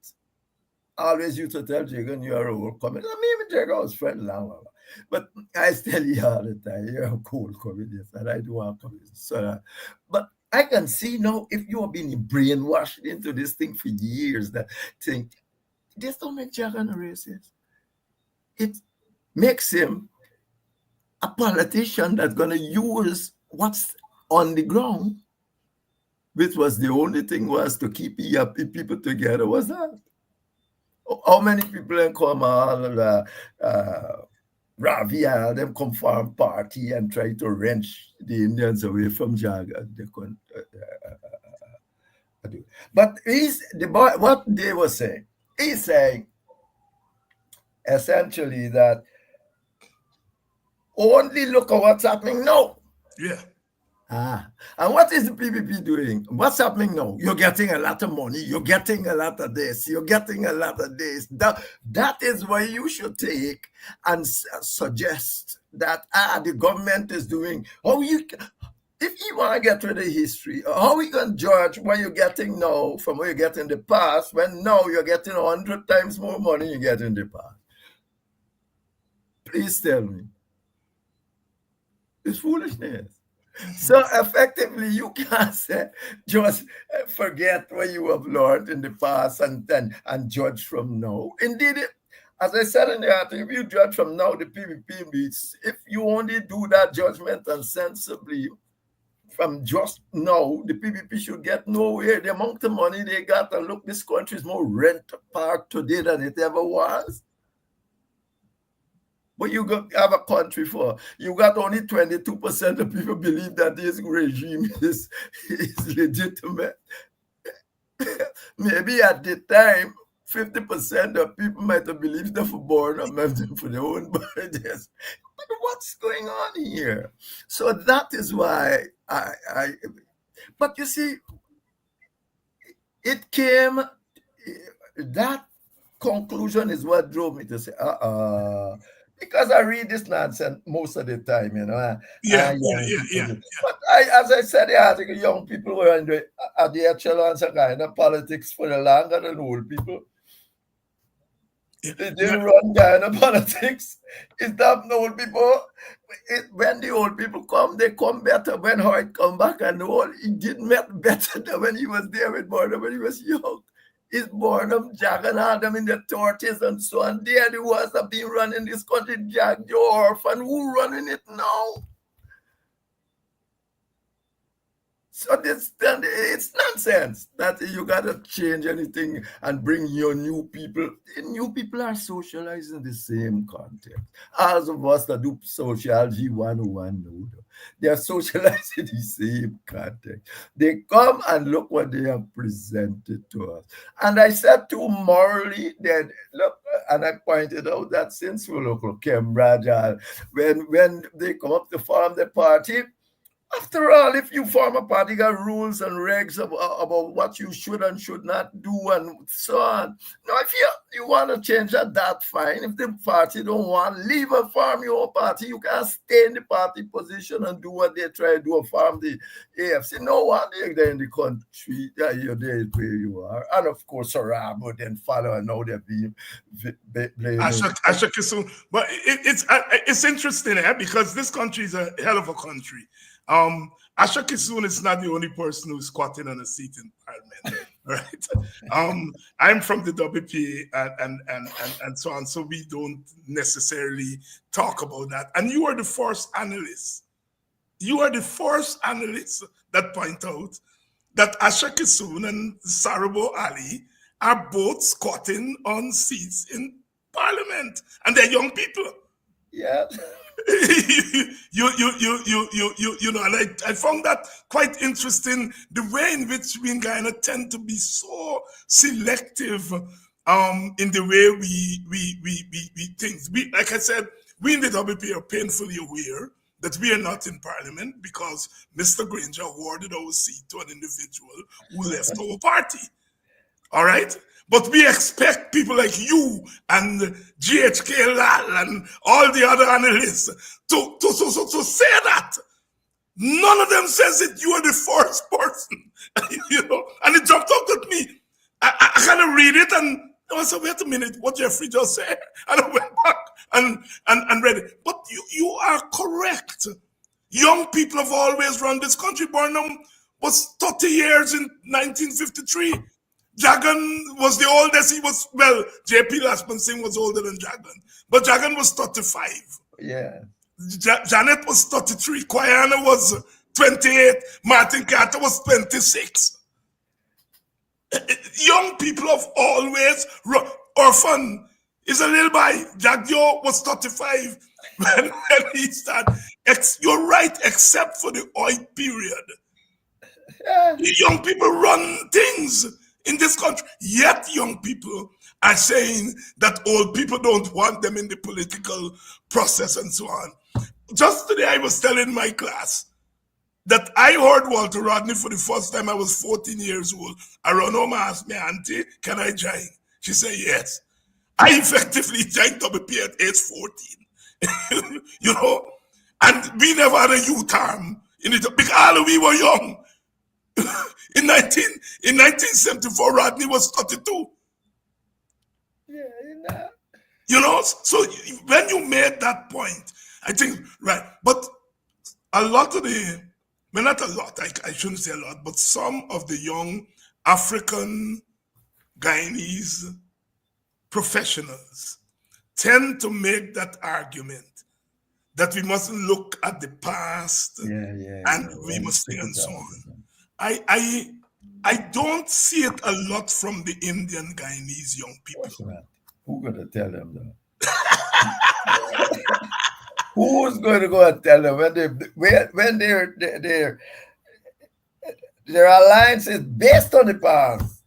always used to tell Jagan, you're a old communist. I mean, Jagan was friend long. But I tell you all the time, you're a cool communist, and I do want communists. So, but I can see now, if you have been brainwashed into this thing for years, that think, this don't make Jagan a racist. It makes him a politician that's going to use what's on the ground, which was the only thing was to keep people together, was that. How many people in Kamal, Ravi, them come from party and try to wrench the Indians away from Jagan. They couldn't do. But what they were saying, he's saying essentially that only look at what's happening now. Yeah. And what is the PPP doing? What's happening now? You're getting a lot of money. You're getting a lot of this. You're getting a lot of this. That is why you should take and suggest that the government is doing. if you want to get rid of history, how are you going to judge what you're getting now from what you get in the past when now you're getting 100 times more money you get in the past? Please tell me. It's foolishness. So effectively, you can't say just forget what you have learned in the past and judge from now. Indeed, as I said in the article, if you judge from now, the PPP meets. If you only do that judgment and sensibly from just now, the PPP should get nowhere. The amount of money they got, and look, this country is more rent park today than it ever was. But you have a country for, you got only 22% of people believe that this regime is legitimate. Maybe at the time, 50% of people might have believed them for born and for their own burdens. But what's going on here? So that is why but you see, it came, that conclusion is what drove me to say, because I read this nonsense most of the time, you know. Yeah. But as I said, I think young people were at the echelons of kind of politics for the longer than old people. They didn't run Guyana politics. It's not old people. When the old people come, they come better. When Hoyt come back and all, he did better than when he was there with Burnham when he was young. Is Burnham, Jack and Adam in the 30s and so on. They are the ones that have been running this country. Jack, the orphan, who running it now? So it's nonsense that you got to change anything and bring your new people. The new people are socialized in the same context. All of us that do sociology 101 know, they are socialized in the same context. They come and look what they have presented to us. And I said too morally that, look, and I pointed out that since we look at Cambridge, when they come up to form the party, after all, if you form a party, you got rules and regs about what you should and should not do and so on. Now, if you want to change that's fine. If the party don't want, leave and form your own party. You can stay in the party position and do what they try to do and form the AFC. No one there in the country, you're there where you are. And of course, Sarabo then follow and now they're being blamed. But it's interesting because this country is a hell of a country. Asha Kisun is not the only person who's squatting on a seat in Parliament, right? I'm from the WPA and so on, so we don't necessarily talk about that. And you are the first analyst. You are the first analyst that point out that Asha Kisun and Sarabo Ali are both squatting on seats in Parliament, and they're young people. Yeah. you know, and I found that quite interesting, the way in which we in Guyana tend to be so selective in the way we think. Like I said, we in the WP are painfully aware that we are not in Parliament because Mr. Granger awarded our seat to an individual who left our party. All right? But we expect people like you and GHK Lal and all the other analysts to say that. None of them says it. You are the first person, you know. And it jumped out at me. I kind of read it and I said, wait a minute, what Jeffrey just said. And I went back and read it. But you are correct. Young people have always run this country. Burnham was 30 years in 1953. Jagan was the oldest. He was, well, J.P. Lashman Singh was older than Jagan. But Jagan was 35. Yeah. Janet was 33. Kwayana was 28. Martin Carter was 26. Young people have always run. Orphan is a little boy. Jagdio was 35 when he started. You're right, except for the oil period. Yeah. Young people run things in this country, yet young people are saying that old people don't want them in the political process and so on. Just today I was telling my class that I heard Walter Rodney for the first time. I was 14 years old. I ran home and asked me, Auntie, can I join? She said, yes. I effectively joined WP at age 14. You know, and we never had a youth arm Because we were young. in 1974, Rodney was 32. Yeah, So when you made that point, I think, right, but a lot of well, not a lot, I shouldn't say a lot, but some of the young African Guyanese professionals tend to make that argument that we mustn't look at the past and we must stay and so on. I don't see it a lot from the Indian Guyanese young people. What's that? Who's going to tell them that? Who's going to go and tell them when their alliance is based on the past?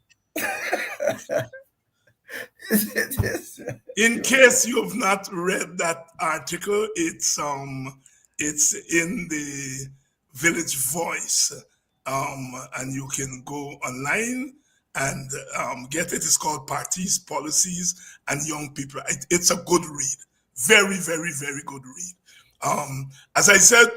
In case you have not read that article, it's in the Village Voice, and you can go online and get it. It's called Parties, Policies, and Young People. It's a good read, very, very, very good read. As I said,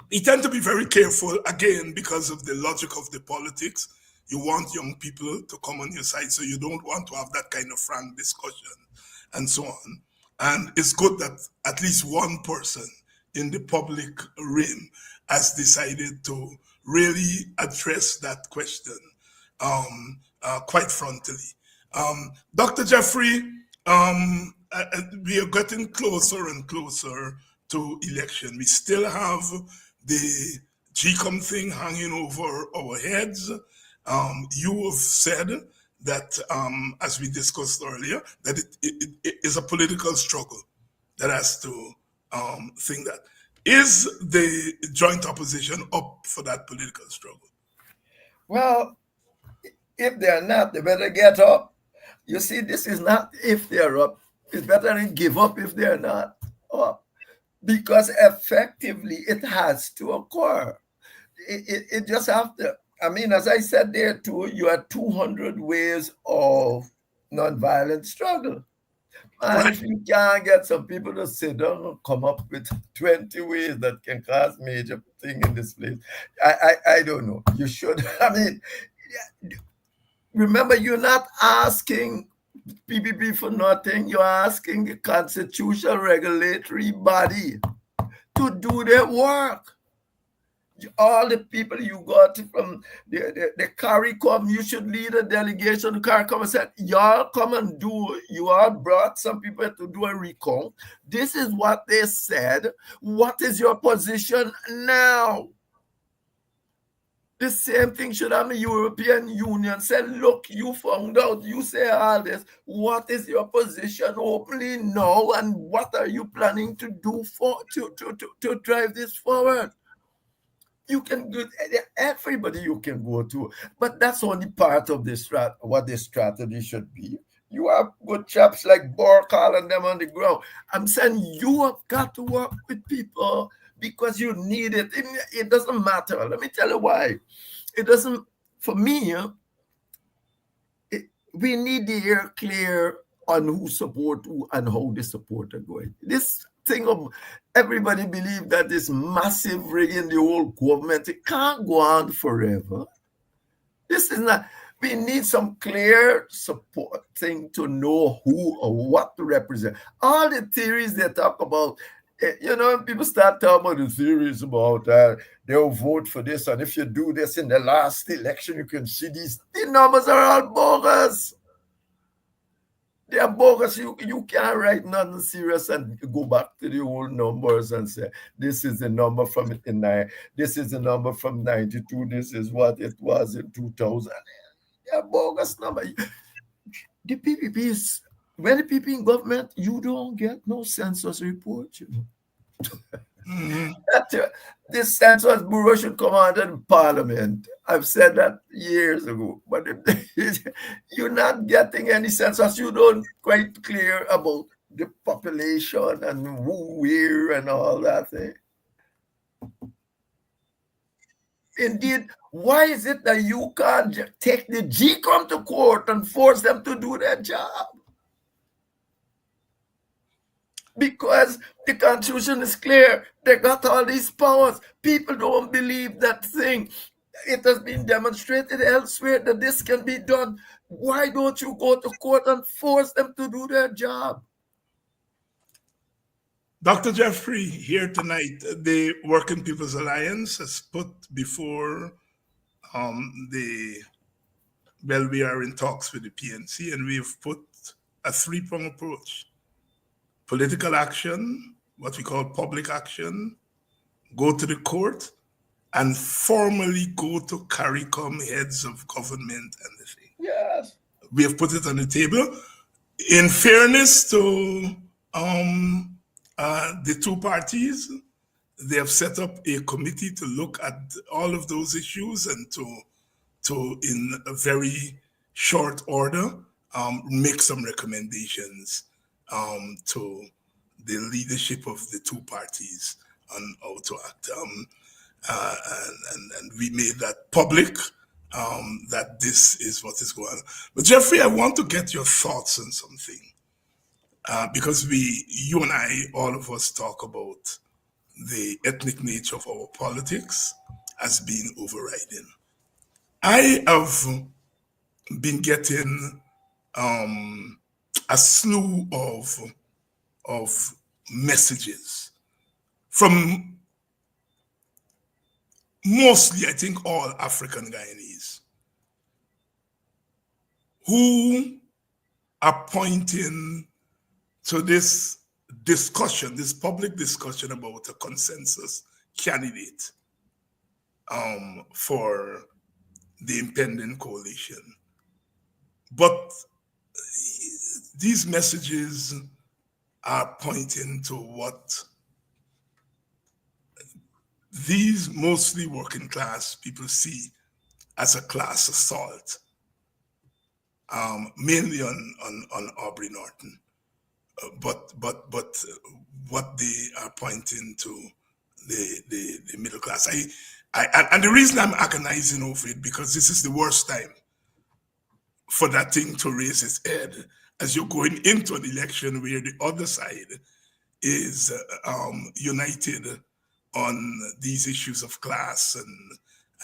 we tend to be very careful, again, because of the logic of the politics. You want young people to come on your side, so you don't want to have that kind of frank discussion and so on. And it's good that at least one person in the public realm has decided to really address that question quite frontally. Dr. Jeffrey, we are getting closer and closer to election. We still have the GCOM thing hanging over our heads. You have said that, as we discussed earlier, that it is a political struggle that has to think that. Is the joint opposition up for that political struggle? Well, if they're not, they better get up. You see, this is not if they're up. It's better to give up if they're not up. Because effectively, it has to occur. It just has to. I mean, as I said there too, you have 200 ways of nonviolent struggle. And if you can't get some people to sit down and come up with 20 ways that can cause major thing in this place, I don't know. You should. I mean, remember, you're not asking PPP for nothing. You're asking the constitutional regulatory body to do their work. All the people you got from the CARICOM, you should lead a delegation to CARICOM and said, y'all come and do, you all brought some people to do a recount. This is what they said. What is your position now? The same thing should have the European Union said, look, you found out, you say all this. What is your position openly now? And what are you planning to do to drive this forward? You can do everybody you can go to, but that's only part of what the strategy should be. You have good chaps like Borkal and them on the ground. I'm saying you have got to work with people because you need it. It doesn't matter. Let me tell you why. It doesn't, for me, we need the air clear on who support who and how the support are going. This thing of everybody believe that this massive rigging the whole government, it can't go on forever. This is not, we need some clear support thing to know who or what to represent. All the theories they talk about, people start talking about the theories about they'll vote for this, and if you do this in the last election, you can see the numbers are all bogus. They are bogus. You can't write nothing serious and go back to the old numbers and say, this is the number from this is the number from 92, this is what it was in 2000. They are bogus number. The PPP is, when the PPP in government, you don't get no census report, This Census Bureau should come under the Parliament. I've said that years ago. But if you're not getting any census, you don't quite clear about the population and who, where, and all that. Indeed, why is it that you can't take the GCOM to court and force them to do their job? because the Constitution is clear. They got all these powers. People don't believe that thing. It has been demonstrated elsewhere that this can be done. Why don't you go to court and force them to do their job? Dr. Jeffrey, here tonight, the Working People's Alliance has put before we are in talks with the PNC, and we've put a three-pronged approach: political action, what we call public action, go to the court, and formally go to CARICOM, heads of government and the thing. Yes. We have put it on the table. In fairness to the two parties, they have set up a committee to look at all of those issues and to in a very short order, make some recommendations to the leadership of the two parties on how to act. And we made that public, that this is what is going on. But Jeffrey, I want to get your thoughts on something. Because you and I, all of us, talk about the ethnic nature of our politics as being overriding. I have been getting a slew of messages from mostly, I think, all African Guyanese who are pointing to this discussion, this public discussion about a consensus candidate for the impending coalition. But these messages are pointing to what these mostly working class people see as a class assault, mainly on Aubrey Norton. But what they are pointing to the middle class. And the reason I'm agonizing over it, because this is the worst time for that thing to raise its head as you're going into an election where the other side is united on these issues of class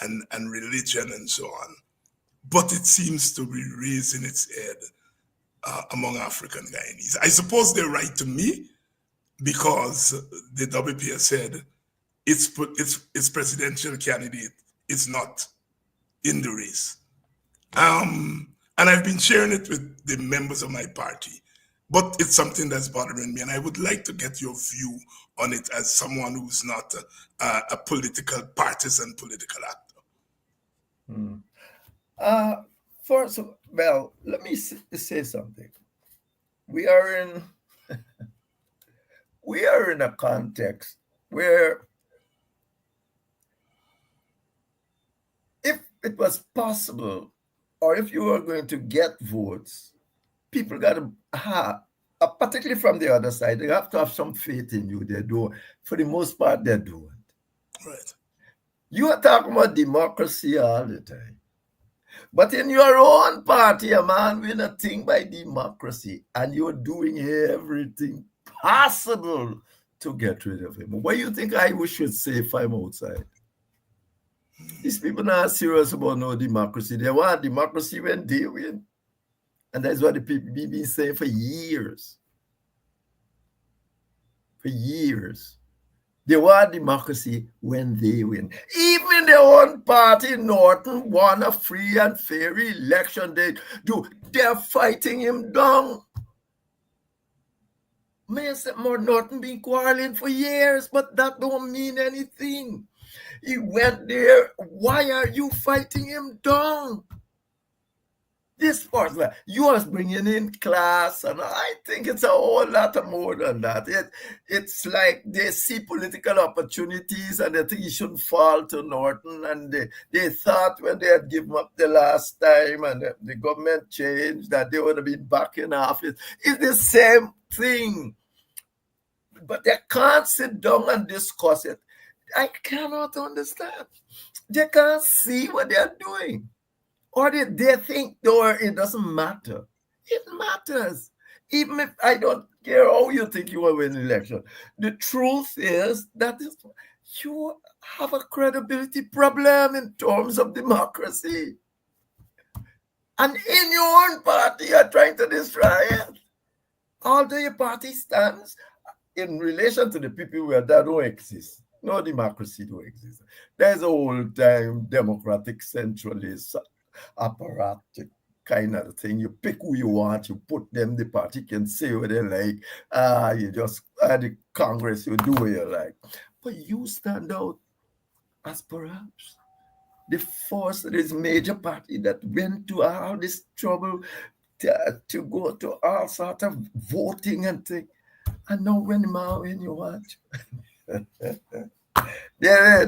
and religion and so on. But it seems to be raising its head among African Guyanese. I suppose they're right to me, because the WP has said its presidential candidate is not in the race. And I've been sharing it with the members of my party, but it's something that's bothering me, and I would like to get your view on it as someone who's not a political, partisan political actor. First, well, let me say something. We are in a context where if it was possible, or if you were going to get votes, people got to have, particularly from the other side, they have to have some faith in you. They do. For the most part, they do it. Right. You are talking about democracy all the time. But in your own party, a man win a thing by democracy, and you're doing everything possible to get rid of him. What do you think I should say if I'm outside? These people are not serious about no democracy. They want democracy when they win. And that's what the people have been saying for years. For years. They want democracy when they win. Even their own party, Norton, won a free and fair election. They're fighting him down. Mr. Norton been quarreling for years, but that don't mean anything. He went there. Why are you fighting him down? This part, you are bringing in class, and I think it's a whole lot more than that. It's like they see political opportunities, and they think he shouldn't fall to Norton, and they thought when they had given up the last time and the government changed that they would have been back in office. It's the same thing. But they can't sit down and discuss it. I cannot understand. They can't see what they're doing. Or they think, or it doesn't matter. It matters. Even if I don't care how you think you will win the election. The truth is that you have a credibility problem in terms of democracy. And in your own party, you're trying to destroy it. Although your party stands in relation to the people where that don't exist. No democracy don't exist. There's a whole time democratic centralist apparatus kind of thing. You pick who you want, you put them, the party can say what they like. You just the Congress, you do what you like. But you stand out as perhaps the first, this major party that went to all this trouble to go to all sort of voting and things. And now when you watch, yeah,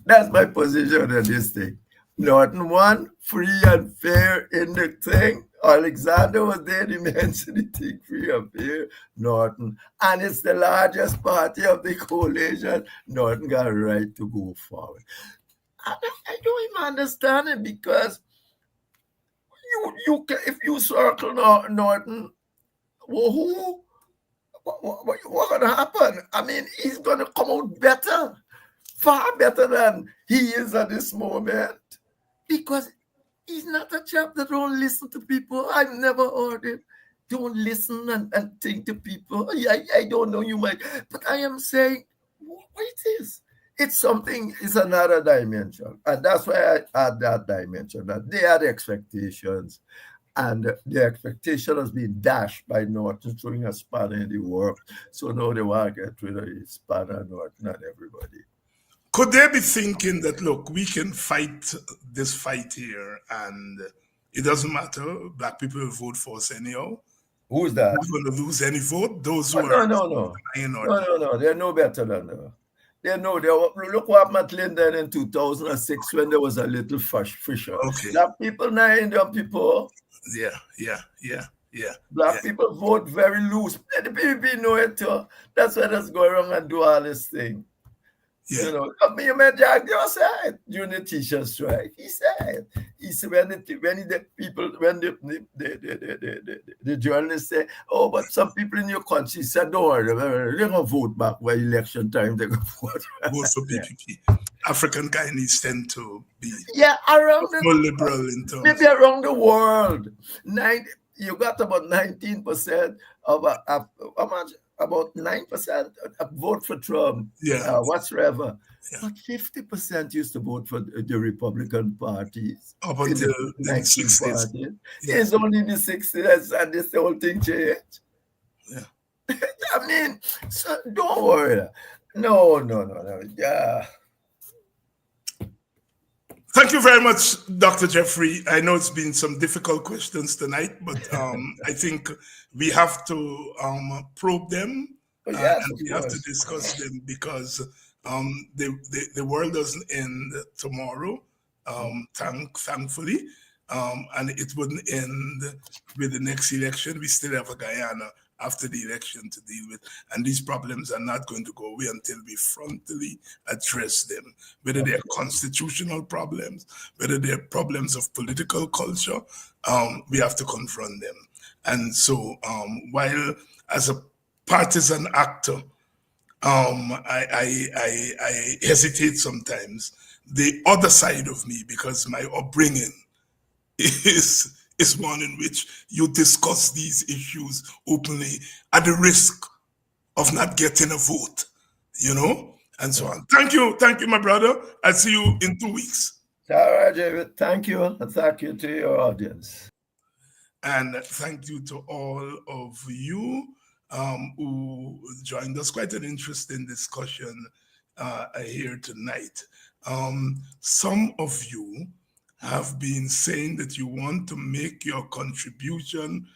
that's my position on this thing. Norton won, free and fair in the thing. Alexander was there, he mentioned the thing, free and fair, Norton. And it's the largest party of the coalition. Norton got a right to go forward. I don't even understand it, because you if you circle Norton, well, what's going to happen? I mean, he's going to come out better, far better than he is at this moment, because he's not a chap that don't listen to people. I've never heard him don't listen and think to people. I don't know, you might, but I am saying, what it is? It's something, it's another dimension. And that's why I add that dimension, that they had expectations. And the expectation has been dashed by Norton throwing a spanner in the work. So now they want to get rid of the spanner, Norton, and everybody. Could they be thinking that, look, we can fight this fight here, and it doesn't matter, black people will vote for us anyhow? Who's that? We're going to lose any vote? Those who are... No. They're no better than that. They know. Look what happened at Linden in 2006 when there was a little fissure. Okay. Black people now Indian people. Yeah. Black people vote very loose. The PPP know it too. That's why let's go around and do all this thing. Yeah. You know, I mean, you met Jack just said during the teacher strike. He said when the journalists say, oh, but some people in your country said, don't worry, they're gonna vote back by election time. They're gonna vote for PPP. African Guyanese tend to be around more liberal in terms. Maybe around the world. You got about 19% of how much? About 9% vote for Trump, whatsoever. Yeah. But 50% used to vote for the Republican parties. Up until the 60s. It's only the 60s, and this whole thing changed. Yeah. I mean, so don't worry. No. Yeah. Thank you very much, Dr. Jeffrey. I know it's been some difficult questions tonight, but I think we have to probe them and we have to discuss them, because the world doesn't end tomorrow, thankfully, and it wouldn't end with the next election. We still have a Guyana after the election to deal with, and these problems are not going to go away until we frontally address them, whether they're constitutional problems, whether they're problems of political culture. We have to confront them. And so while as a partisan actor, I hesitate sometimes, the other side of me, because my upbringing is one in which you discuss these issues openly at the risk of not getting a vote, and so on. Thank you, my brother. I'll see you in 2 weeks. All right, David. Thank you. And thank you to your audience. And thank you to all of you who joined us. Quite an interesting discussion here tonight. Some of you have been saying that you want to make your contribution,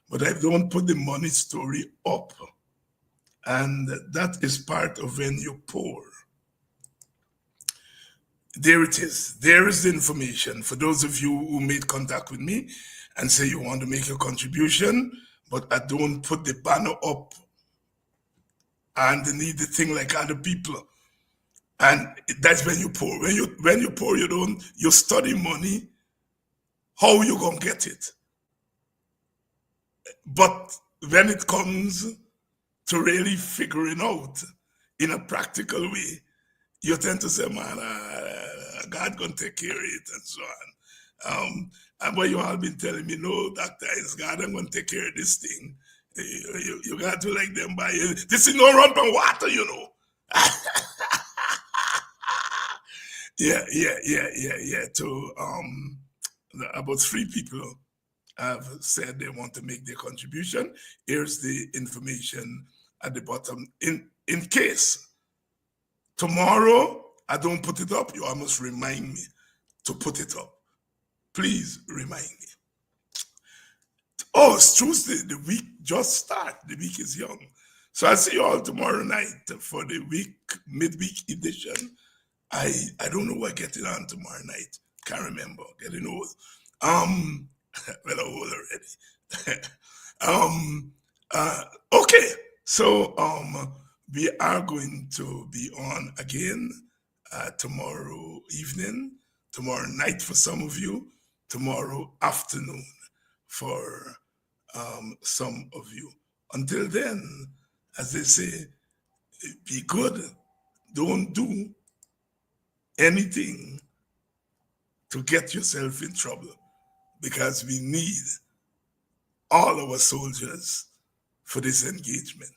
but I don't put the money story up. And that is part of when you pour. There it is. There is the information. For those of you who made contact with me and say you want to make your contribution, but I don't put the banner up underneath the thing like other people. And that's when you pour. When you pour, you study money, how you gonna get it. But when it comes to really figuring out in a practical way, you tend to say, man, God gonna take care of it and so on. And what you all been telling me, no, doctor, is God I'm gonna take care of this thing. You got to like them by this is no run from water, you know. Yeah. To about 3 people have said they want to make their contribution. Here's the information at the bottom. In case tomorrow I don't put it up, you all must remind me to put it up. Please remind me. Oh, it's Tuesday. The week just started. The week is young. So I'll see you all tomorrow night for the midweek edition. I don't know what getting on tomorrow night. Can't remember. Getting old. Well, I'm old already. Okay. So we are going to be on again tomorrow evening, tomorrow night for some of you, tomorrow afternoon for some of you. Until then, as they say, be good. Don't do anything to get yourself in trouble, because we need all our soldiers for this engagement.